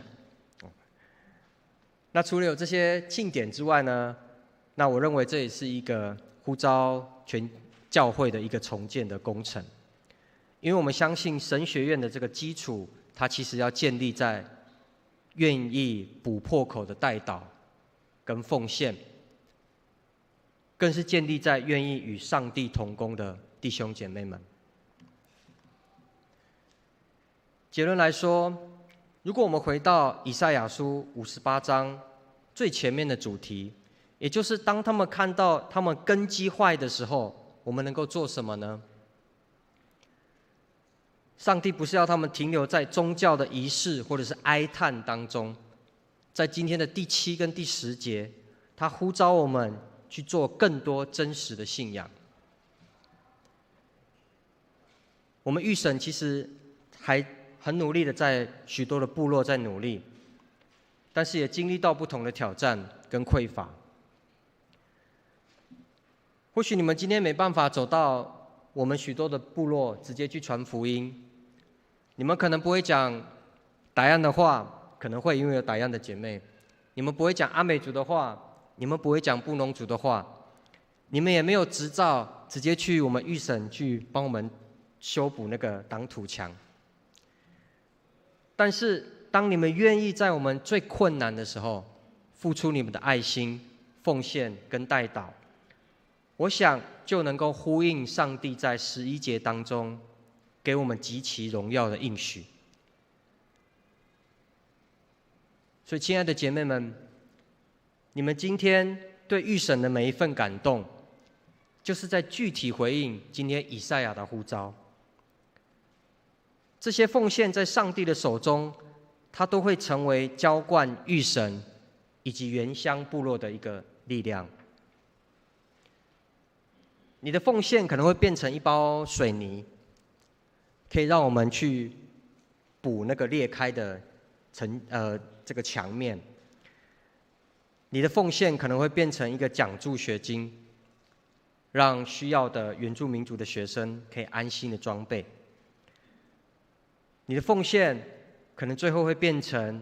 那除了有这些庆典之外呢，那我认为这也是一个呼召全教会的一个重建的工程，因为我们相信神学院的这个基础，它其实要建立在愿意补破口的代祷跟奉献，更是建立在愿意与上帝同工的弟兄姐妹们。结论来说，如果我们回到以赛亚书58章最前面的主题，也就是当他们看到他们根基坏的时候，我们能够做什么呢？上帝不是要他们停留在宗教的仪式或者是哀叹当中，在今天的第7跟第10节，他呼召我们去做更多真实的信仰。我们御神其实还很努力的在许多的部落在努力，但是也经历到不同的挑战跟匮乏。或许你们今天没办法走到我们许多的部落直接去传福音，你们可能不会讲达安的话，可能会因为有达安的姐妹，你们不会讲阿美族的话，你们不会讲布农族的话，你们也没有执照直接去我们御神去帮我们修补那个挡土墙。但是当你们愿意在我们最困难的时候付出你们的爱心、奉献跟代祷，我想就能够呼应上帝在11节当中给我们极其荣耀的应许。所以亲爱的姐妹们，你们今天对御神的每一份感动，就是在具体回应今天以赛亚的呼召。这些奉献在上帝的手中，它都会成为浇灌御神以及原乡部落的一个力量。你的奉献可能会变成一包水泥，可以让我们去补那个裂开的这个墙面。你的奉献可能会变成一个奖助学金，让需要的原住民族的学生可以安心的装备。你的奉献可能最后会变成，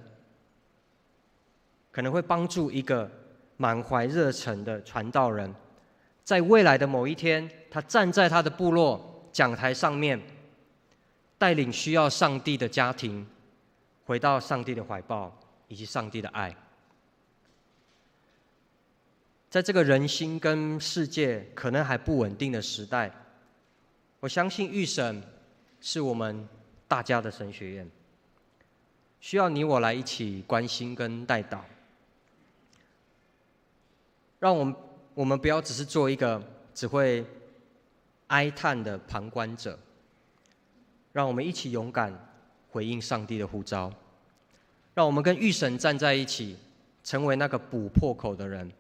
可能会帮助一个满怀热忱的传道人，在未来的某一天，他站在他的部落讲台上面，带领需要上帝的家庭回到上帝的怀抱以及上帝的爱。在这个人心跟世界可能还不稳定的时代，我相信御神是我们大家的神学院，需要你我来一起关心跟代祷，让我们不要只是做一个只会哀叹的旁观者，让我们一起勇敢回应上帝的呼召，让我们跟御神站在一起，成为那个补破口的人，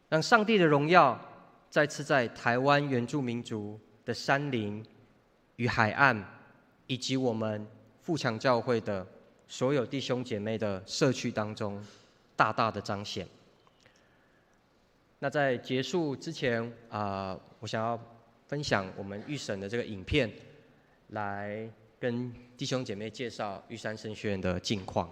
让上帝的荣耀再次在台湾原住民族的山林与海岸，以及我们富强教会的所有弟兄姐妹的社区当中大大的彰显。那在结束之前我想要分享我们御神的这个影片，来跟弟兄姐妹介绍玉山神学院的近况。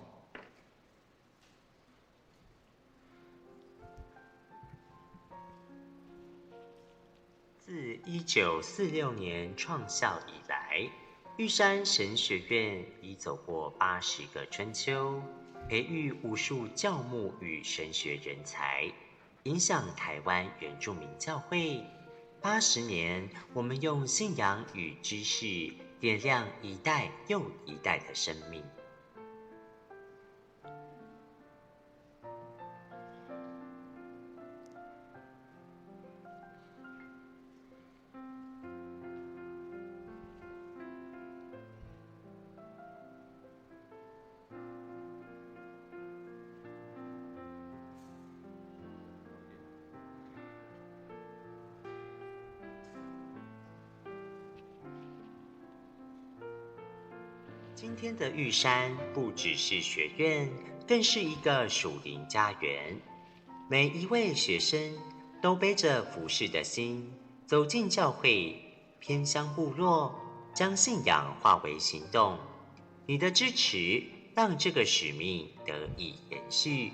自1946年创校以来，玉山神学院已走过80个春秋，培育无数教牧与神学人才，影响台湾原住民教会。80年，我们用信仰与知识点亮一代又一代的生命。今天的玉山不只是学院，更是一个属灵家园。每一位学生都背着服侍的心，走进教会，偏乡部落，将信仰化为行动。你的支持让这个使命得以延续。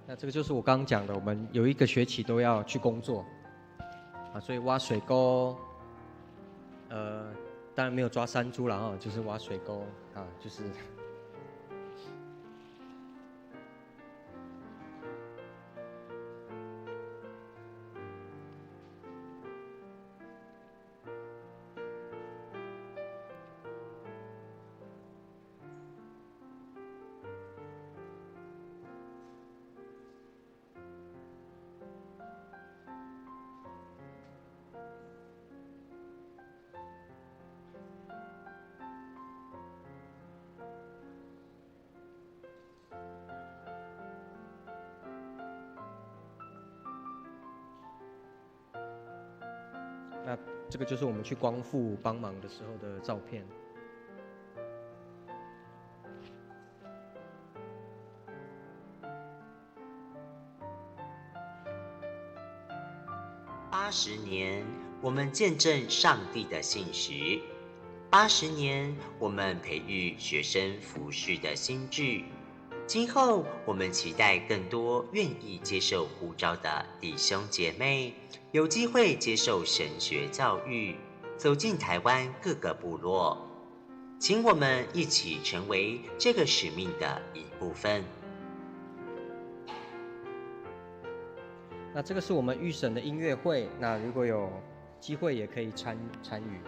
那这个就是我刚刚讲的，我们有一个学期都要去工作啊，所以挖水沟，当然没有抓山猪了哈，就是挖水沟啊，就是。那这个就是我们去光复帮忙的时候的照片。80年，我们见证上帝的信实；80年，我们培育学生服侍的心智。今后，我们期待更多愿意接受呼召的弟兄姐妹，有机会接受神学教育，走进台湾各个部落。请我们一起成为这个使命的一部分。那这个是我们预审的音乐会，那如果有机会也可以参与。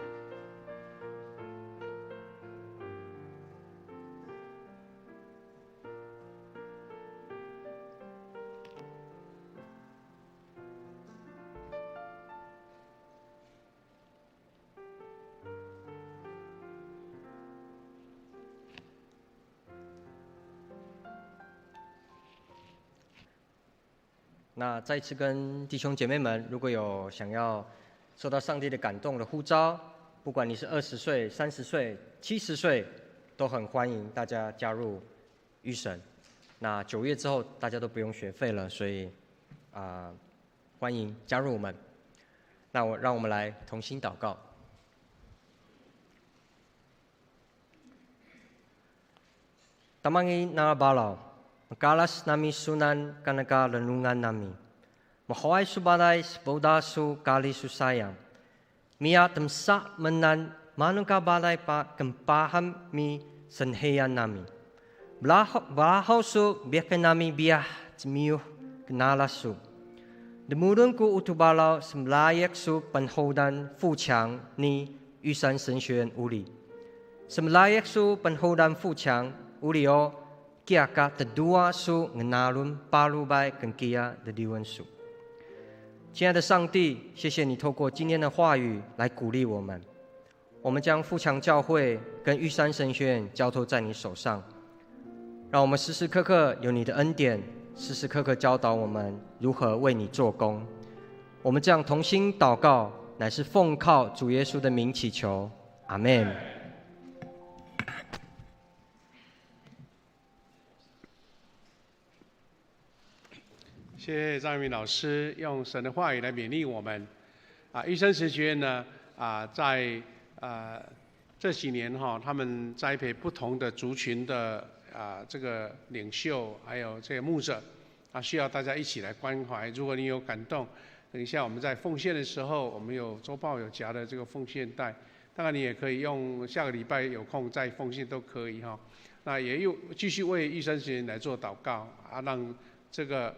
那再次跟弟兄姐妹们，如果有想要受到上帝的感动的呼召，不管你是20岁、30岁、70岁，都很欢迎大家加入预审。那9月之后大家都不用学费了，所以欢迎加入我们。那让我们来同心祷告。Tamangi na balau.Makalas nami sunan kanaka renungan nami. Mahawai subalai seboda su kali susayang. Mia temsak menan manuka balai pa kempaham mi senheyan nami. Belahau su biarkan nami biah cemiuh kenalas su. Demurun ku utubalau sembelayak su penhodan fuchang ni Yusan 神学院屋里。Sembelayak su penhodan fuchang uli o.Kiaka terdua su ngenalun palubai kenkia的利文数。亲爱的上帝，谢谢你透过今天的话语来鼓励我们。我们将富强教会跟玉山神学院交托在你手上，让我们时时刻刻有你的恩典，时时刻刻教导我们如何为你做工。我们这样同心祷告，乃是奉靠主耶稣的名祈求，阿们。谢谢张一鸣老师用神的话语来勉励我们。玉山神学院呢，在这几年他们栽培不同的族群的这个领袖，还有这个牧者，需要大家一起来关怀。如果你有感动，等一下我们在奉献的时候，我们有周报有夹的这个奉献袋，当然你也可以用下个礼拜有空再奉献都可以哈。那也有继续为玉山神学院来做祷告让这个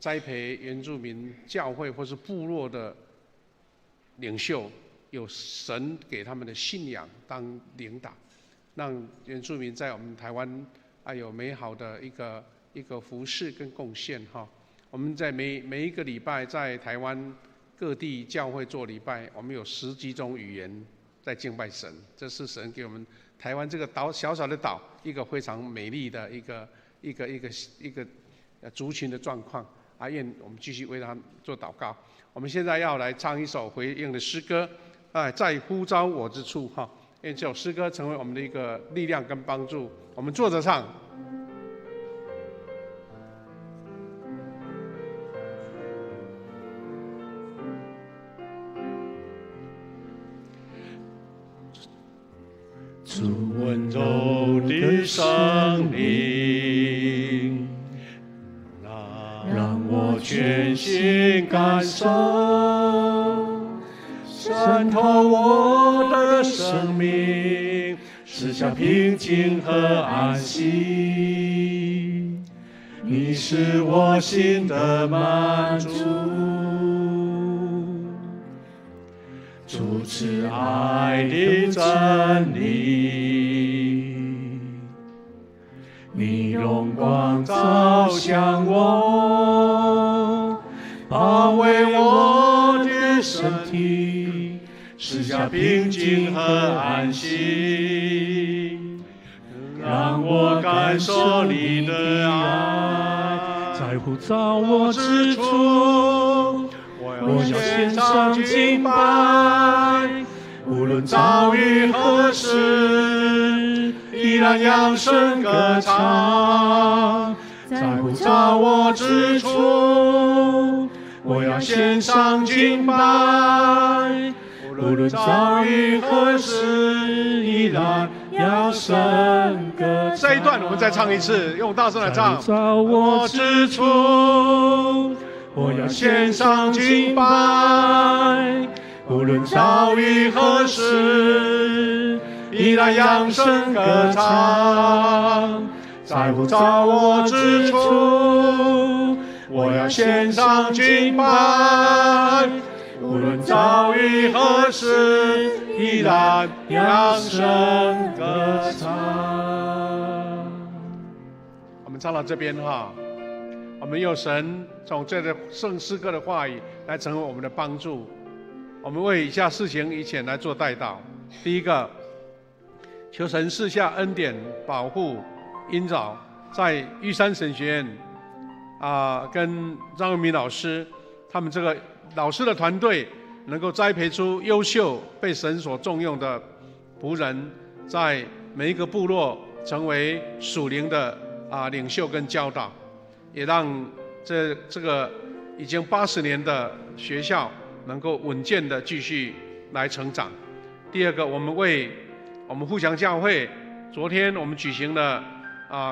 栽培原住民教会或是部落的领袖有神给他们的信仰当领导，让原住民在我们台湾有美好的一个服事跟贡献哈。我们在每一个礼拜在台湾各地教会做礼拜，我们有10几种语言在敬拜神，这是神给我们台湾这个岛小小的岛一个非常美丽的一个族群的状况。愿我们继续为他做祷告。我们现在要来唱一首回应的诗歌，在呼召我之处哈。愿这首诗歌成为我们的一个力量跟帮助。我们坐着唱。主温柔的生命，让我全心感受，渗透我的生命，赐下平静和安息。你是我心的满足，主慈爱的真理，你荣光照向我，包围我的身体，赐下平静和安息，让我感受你的爱，在呼召我之处，我要献上敬拜，无论遭遇何事，依然扬声歌唱。在呼召我之处，我要献上敬拜，无论遭遇何事，依然扬声歌唱。这一段我们再唱一次，用大声来唱。在呼召我之处，我要献上敬拜，无论遭遇何事，依然扬声歌唱。在呼召我之处，我要献上敬拜，无论遭遇何事，依然扬声歌唱。我们唱到这边哈，我们用神从这个圣诗歌的话语来成为我们的帮助。我们为以下事情以前来做代祷。第一个，求神赐下恩典保护引导，在玉山神学院跟张永明老师他们这个老师的团队，能够栽培出优秀被神所重用的仆人，在每一个部落成为属灵的领袖跟教导，也让这个已经80年的学校能够稳健的继续来成长。第二个，我们为我们互相教会，昨天我们举行了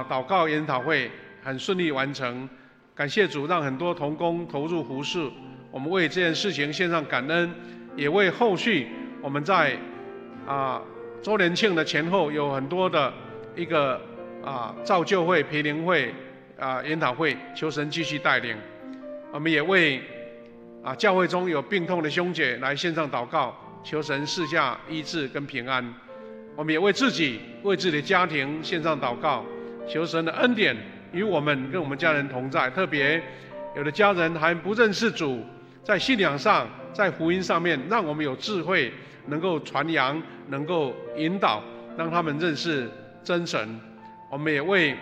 祷告研讨会，很顺利完成，感谢主，让很多同工投入服事。我们为这件事情献上感恩，也为后续我们在周年庆的前后有很多的一个造就会、培灵会、研讨会，求神继续带领。我们也为教会中有病痛的兄姐来线上祷告，求神赐下医治跟平安。我们也为自己、为自己的家庭线上祷告，求神的恩典与我们跟我们家人同在。特别有的家人还不认识主，在信仰上、在福音上面，让我们有智慧，能够传扬，能够引导，让他们认识真神。我们也为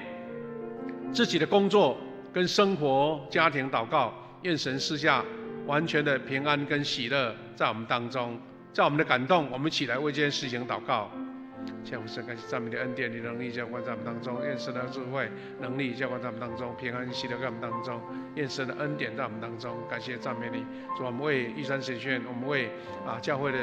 自己的工作跟生活、家庭祷告，愿神赐下完全的平安跟喜乐在我们当中。在我们的感动，我们一起来为这件事情祷告。向父神感谢赞美的恩典，你的能力浇灌在我们当中，愿神的智慧能力浇灌在我们当中，平安喜乐在我们当中，愿神的恩典在我们当中。感谢赞美你，主，我们为玉山神学院，我们为教会的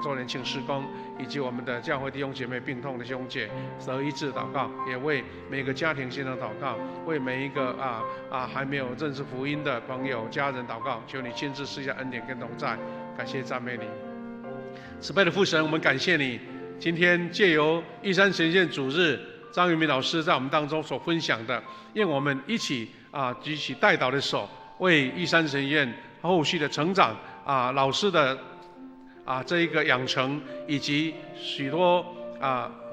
周年庆事工，以及我们的教会弟兄姐妹病痛的兄姐得医治祷告，也为每个家庭献上祷告，为每一个还没有认识福音的朋友家人祷告，求你亲自施下恩典跟同在。感谢赞美你，慈悲的父神，我们感谢你。今天借由玉山神学院主日张云明老师在我们当中所分享的，愿我们一起举起代祷的手，为玉山神学院后续的成长老师的这一个养成，以及许多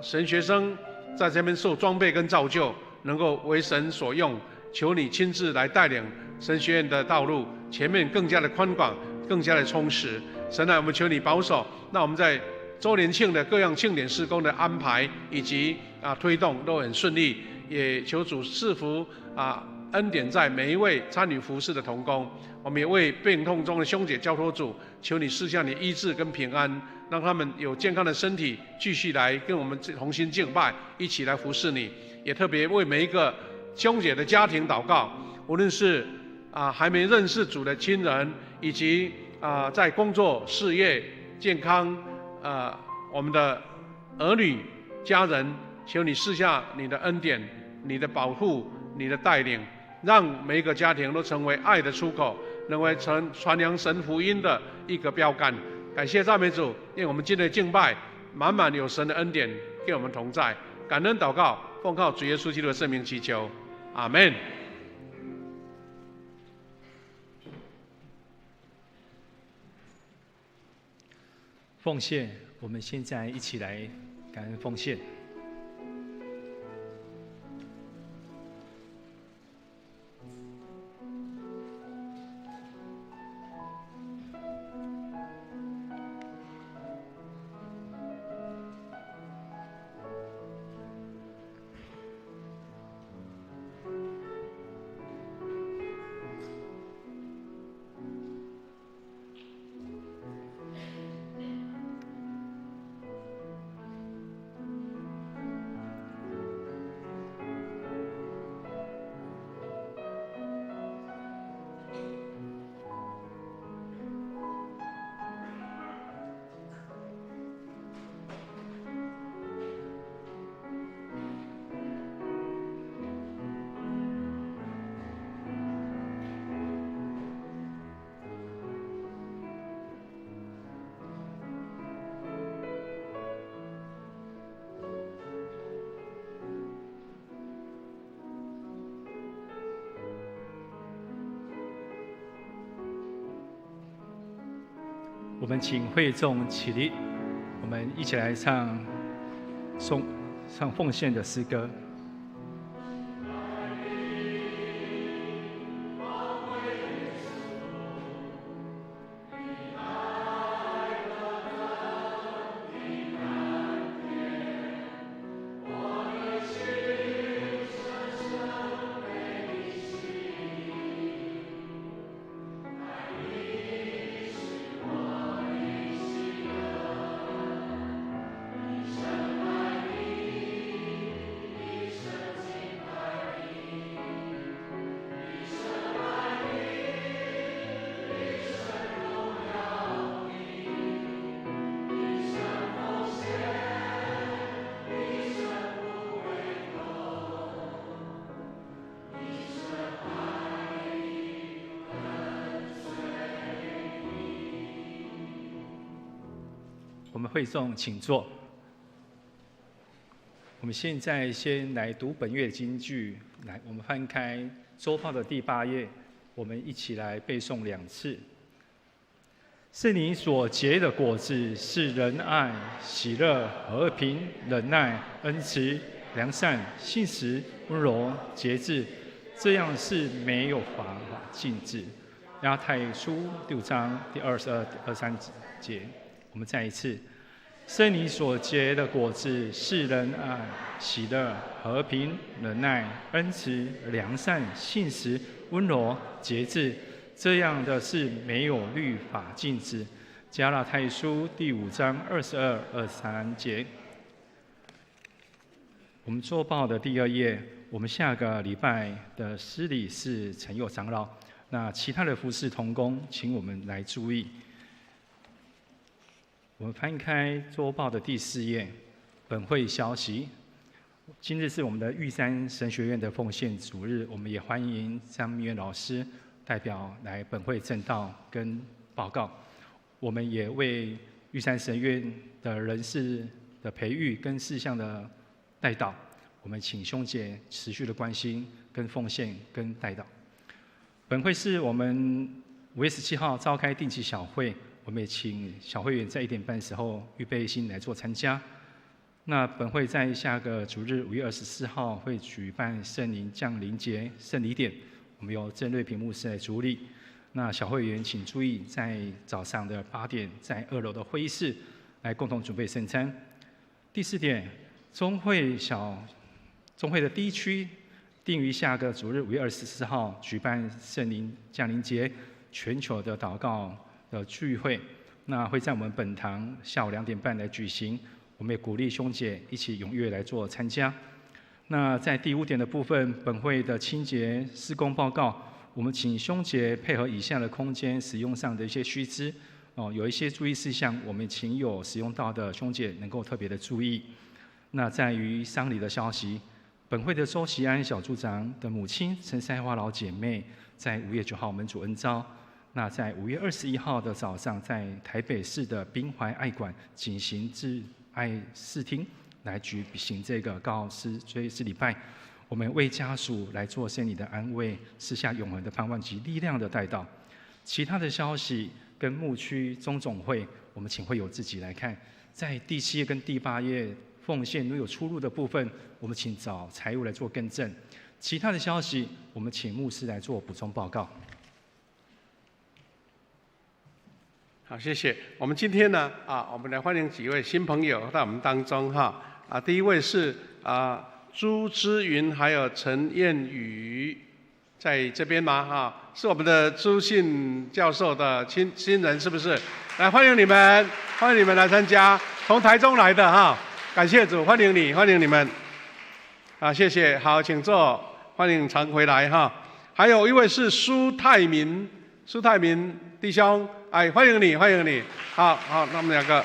神学生在这边受装备跟造就，能够为神所用。求你亲自来带领神学院的道路，前面更加的宽广，更加的充实。神啊，我们求你保守，那我们在周年庆的各样庆典事工的安排以及推动都很顺利，也求主赐福恩典在每一位参与服事的同工。我们也为病痛中的兄姐交托主，求你赐下你医治跟平安，让他们有健康的身体，继续来跟我们同心敬拜，一起来服侍你。也特别为每一个兄姐的家庭祷告，无论是还没认识主的亲人，以及在工作、事业、健康，我们的儿女、家人，求你赐下你的恩典、你的保护、你的带领，让每一个家庭都成为爱的出口，成为传扬神福音的一个标杆。感谢赞美主，愿我们今天的敬拜满满有神的恩典跟我们同在。感恩祷告，奉靠主耶稣基督的圣名祈求，阿们。奉献，我们现在一起来感恩奉献。我们请会众起立，我们一起来唱奉献的诗歌。我们会众请坐。我们现在先来读本月的金句。来，我们翻开周报的第8页，我们一起来背诵2次。是你所结的果子是仁爱、喜乐、和平、忍耐、恩慈、良善、信实、温柔、节制，这样是没有法禁止。加太书6章第22、23节。我们再一次，是你所结的果子是仁爱、喜乐、和平、忍耐、恩慈、良善、信实、温柔、节制，这样的是没有律法禁止。加拉太书第5章22、23节。我们周报的第2页，我们下个礼拜的司礼是陈佑长老，那其他的服事同工，请我们来注意。我们翻开周报的第4页，本会消息。今日是我们的玉山神学院的奉献主日，我们也欢迎张明远老师代表来本会证道跟报告。我们也为玉山神学院的人事的培育跟事项的代祷，我们请兄姐持续的关心跟奉献跟代祷。本会是我们5月17号召开定期小会，我们也请小会员在1点半时候预备心来做参加。那本会在下个主日5月24号会举办圣灵降临节圣礼典，我们由郑瑞平牧师来主理。那小会员请注意，在早上的8点，在2楼的会议室来共同准备圣餐。第4点，中会的第1区定于下个主日5月24号举办圣灵降临节全球的祷告的聚会。那会在我们本堂下午2点半来举行，我们也鼓励兄姐一起踊跃来做参加。那在第5点的部分，本会的清洁施工报告，我们请兄姐配合以下的空间使用上的一些须知，有一些注意事项，我们请有使用到的兄姐能够特别的注意。那在于丧礼的消息，本会的周喜安小组长的母亲陈赛花老姐妹在5月9号门主恩召。那在5月21号的早上，在台北市的滨淮爱馆举行致哀视听，来举行这个告施追思礼拜。我们为家属来做心理的安慰，赐下永恒的盼望及力量的带到。其他的消息跟牧区中总会，我们请会友自己来看。在第7页跟第8页奉献如有出入的部分，我们请找财务来做更正。其他的消息，我们请牧师来做补充报告。好，谢谢。我们今天呢，我们来欢迎几位新朋友到我们当中哈。第一位是朱之云，还有陈燕宇，在这边吗？是我们的朱信教授的新人，是不是？来，欢迎你们，欢迎你们来参加，从台中来的哈。感谢主，欢迎你，欢迎你们。谢谢。好，请坐，欢迎常回来哈。还有一位是苏泰民弟兄。欢迎你，欢迎你。好，那我们2个，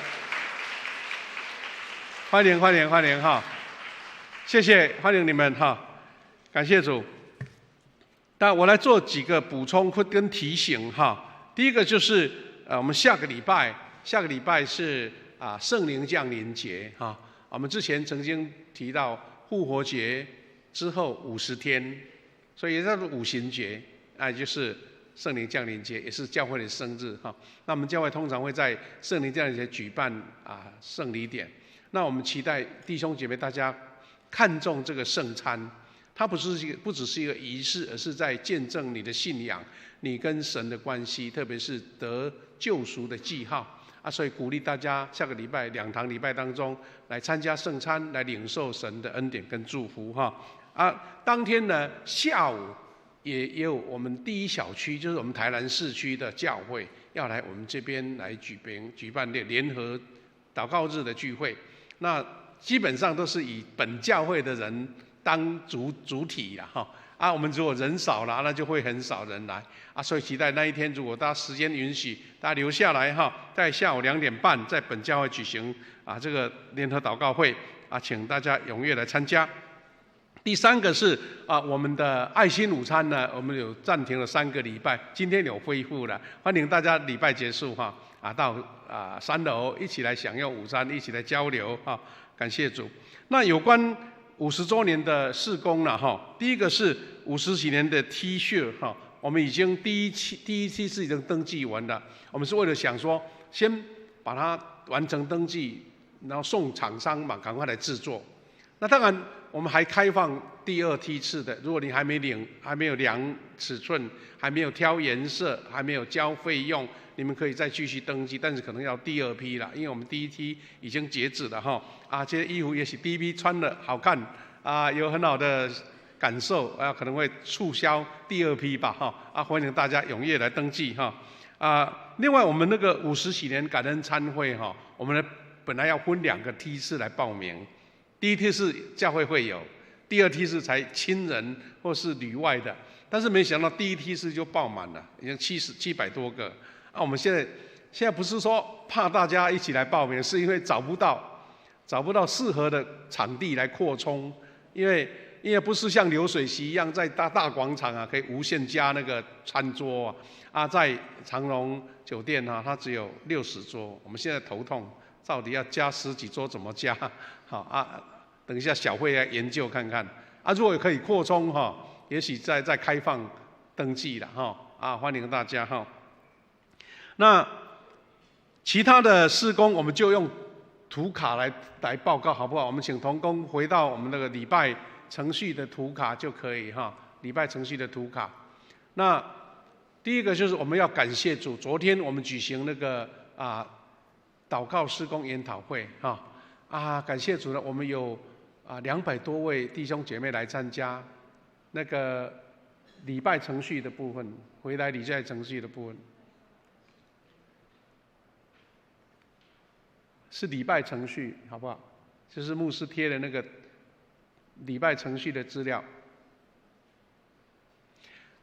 欢迎哈，谢谢，欢迎你们哈，感谢主。那我来做几个补充跟提醒哈。第一个就是我们下个礼拜是圣灵降临节哈。我们之前曾经提到复活节之后50天，所以叫做五旬节，就是圣灵降临节，也是教会的生日哈。那我们教会通常会在圣灵降临节举办圣礼典。那我们期待弟兄姐妹大家看重这个圣餐，它不只是一个仪式，而是在见证你的信仰，你跟神的关系，特别是得救赎的记号所以鼓励大家下个礼拜2堂礼拜当中来参加圣餐，来领受神的恩典跟祝福哈。当天呢下午也有我们第1小区，就是我们台南市区的教会要来我们这边来举办联合祷告日的聚会。那基本上都是以本教会的人当主体啦哈。我们如果人少了，那就会很少人来所以期待那一天，如果大家时间允许，大家留下来哈，在下午2点半在本教会举行这个联合祷告会请大家踊跃来参加。第3个是我们的爱心午餐呢，我们有暂停了3个礼拜，今天有恢复了，欢迎大家礼拜结束哈到3楼一起来享用午餐，一起来交流感谢主。那有关50周年的事工了哈，第一个是50几年的 T 恤哈，我们已经第一期是已经登记完了，我们是为了想说先把它完成登记，然后送厂商嘛，赶快来制作。那当然我们还开放第2梯次的，如果你还没有量尺寸，还没有挑颜色，还没有交费用，你们可以再继续登记，但是可能要第2批了，因为我们第1梯已经截止了哈。这些衣服也许第1批穿了好看有很好的感受可能会促销第2批吧哈欢迎大家踊跃来登记哈另外我们那个50几年感恩餐会哈，我们本来要分2个梯次来报名。第1梯是教会会友，第2梯是才亲人或是旅外的，但是没想到第1梯次就爆满了，已经700多个我们现在不是说怕大家一起来报名，是因为找不到适合的场地来扩充，因为不是像流水席一样在大广场可以无限加那个餐桌在长荣酒店它只有60桌，我们现在头痛，到底要加10几桌怎么加等一下小会来研究看看如果可以扩充也许再开放登记了欢迎大家那其他的事工我们就用图卡来报告好不好？我们请同工回到我们那个礼拜程序的图卡就可以礼拜程序的图卡。那第一个就是我们要感谢主，昨天我们举行那个祷告事工研讨会感谢主呢，我们有200多位弟兄姐妹来参加那个礼拜程序的部分，回来礼拜程序的部分。是礼拜程序，好不好？就是牧师贴的那个礼拜程序的资料。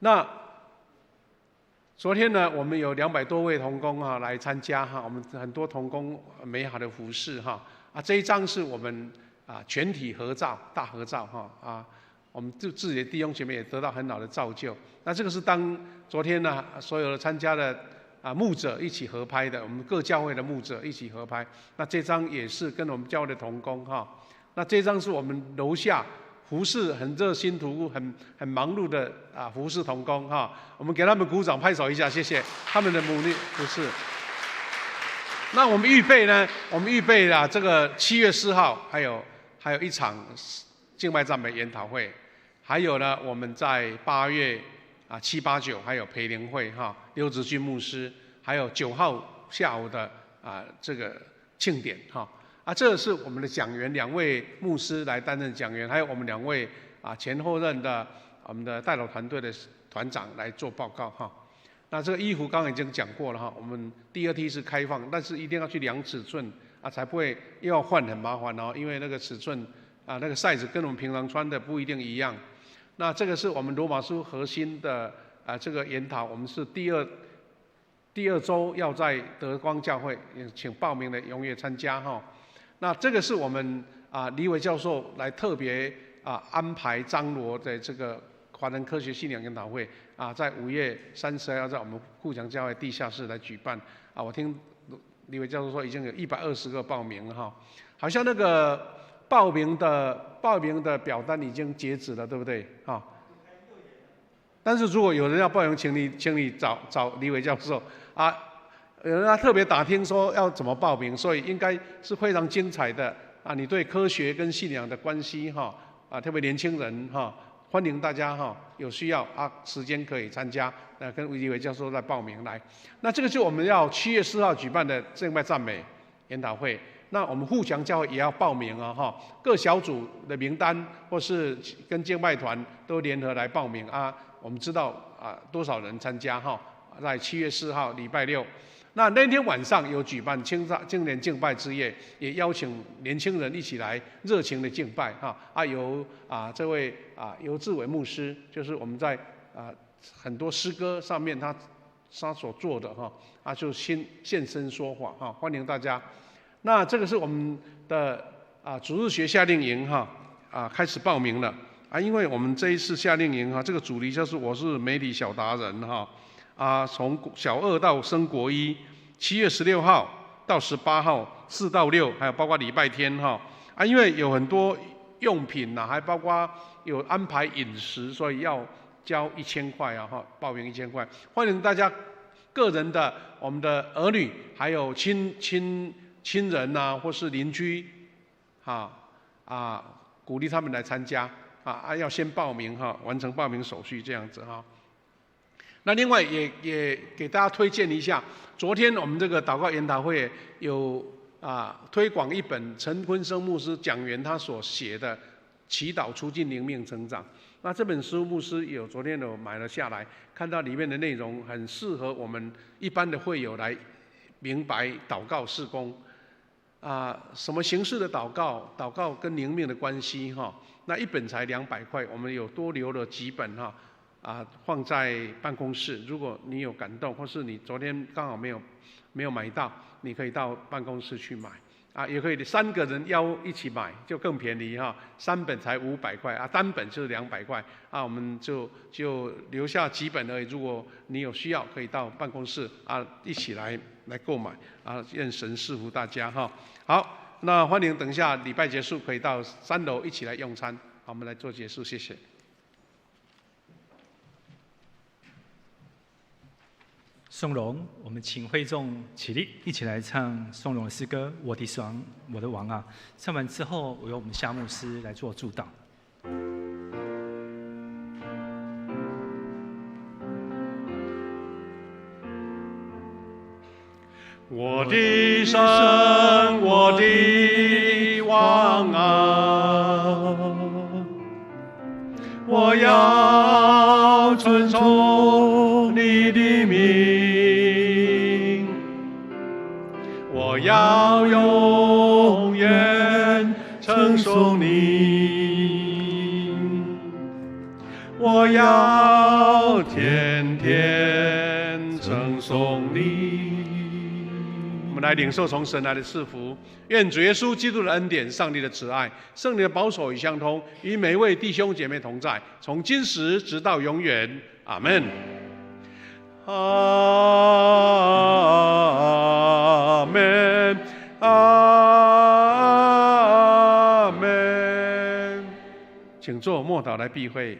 那昨天呢，我们有200多位同工来参加我们很多同工美好的服事这一张是我们全体合照大合照我们自己的弟兄姐妹也得到很好的造就。那这个是当昨天呢所有的参加的牧者一起合拍的，我们各教会的牧者一起合拍。那这张也是跟我们教会的同工那这张是我们楼下服事很热心投入、很忙碌的服事同工我们给他们鼓掌拍手一下，谢谢他们的努力服事。那我们预备呢？我们预备这个7月4号还有一场敬拜赞美研讨会，还有呢我们在8月7、8、9还有培灵会刘子俊牧师，还有9号下午的这个庆典这是我们的讲员2位牧师来担任讲员，还有我们2位前后任的我们的带导团队的团长来做报告那这个衣服刚刚已经讲过了我们第2梯是开放，但是一定要去量尺寸才不会又要换很麻烦因为那个尺寸那个 size 跟我们平常穿的不一定一样。那这个是我们罗马书核心的这个研讨，我们是第二周要在德光教会，请报名的踊跃参加那这个是我们李伟教授来特别安排张罗的这个华人科学信仰研讨会在5月30号要在我们富强教会地下室来举办我听李伟教授说已经有120个报名了好像那个报名的表单已经截止了，对不对但是如果有人要报名，请你找李伟教授有人特别打听说要怎么报名，所以应该是非常精彩的你对科学跟信仰的关系特别年轻人欢迎大家有需要时间可以参加跟李伟教授来报名来。那这个就我们要7月4号举办的敬拜赞美研讨会。那我们富强教会也要报名各小组的名单或是跟敬拜团都联合来报名我们知道多少人参加在7月4号礼拜六。那天晚上有举办青年敬拜之夜，也邀请年轻人一起来热情的敬拜由这位游志伟牧师，就是我们在很多诗歌上面他所做的就现身说法欢迎大家。那这个是我们的主日学夏令营开始报名了因为我们这一次夏令营这个主题就是我是媒体小达人从小2到升国1，7月16号到18号4到6，还有包括礼拜天因为有很多用品还包括有安排饮食，所以要交1000块报名1000块。欢迎大家个人的、我们的儿女，还有亲人或是邻居鼓励他们来参加要先报名完成报名手续这样子那另外也给大家推荐一下，昨天我们这个祷告研讨会有推广一本陈坤生牧师讲员他所写的《祈祷促进灵命成长》。那这本书牧师昨天有买了下来，看到里面的内容很适合我们一般的会友来明白祷告事工什么形式的祷告跟灵命的关系那一本才200块，我们有多留了几本放在办公室，如果你有感动，或是你昨天刚好没有买到，你可以到办公室去买也可以3个人一起买就更便宜3本才500块单本就是200块我们就留下几本而已，如果你有需要可以到办公室一起来购买愿神赐福大家好，那欢迎等一下礼拜结束可以到3楼一起来用餐我们来做结束，谢谢。颂荣，我们请会众起立，一起来唱颂荣的诗歌《我的王，我的王》唱完之后，由我们夏牧师来做祝祷。我的神，我的王我要遵从你的命，我要用颂你，我要天天称颂你。我们来领受从神来的赐福，愿主耶稣基督的恩典、上帝的慈爱、圣灵的保守与相通，与每一位弟兄姐妹同在，从今时直到永远。阿们。阿门。阿门。请坐，默祷来避会。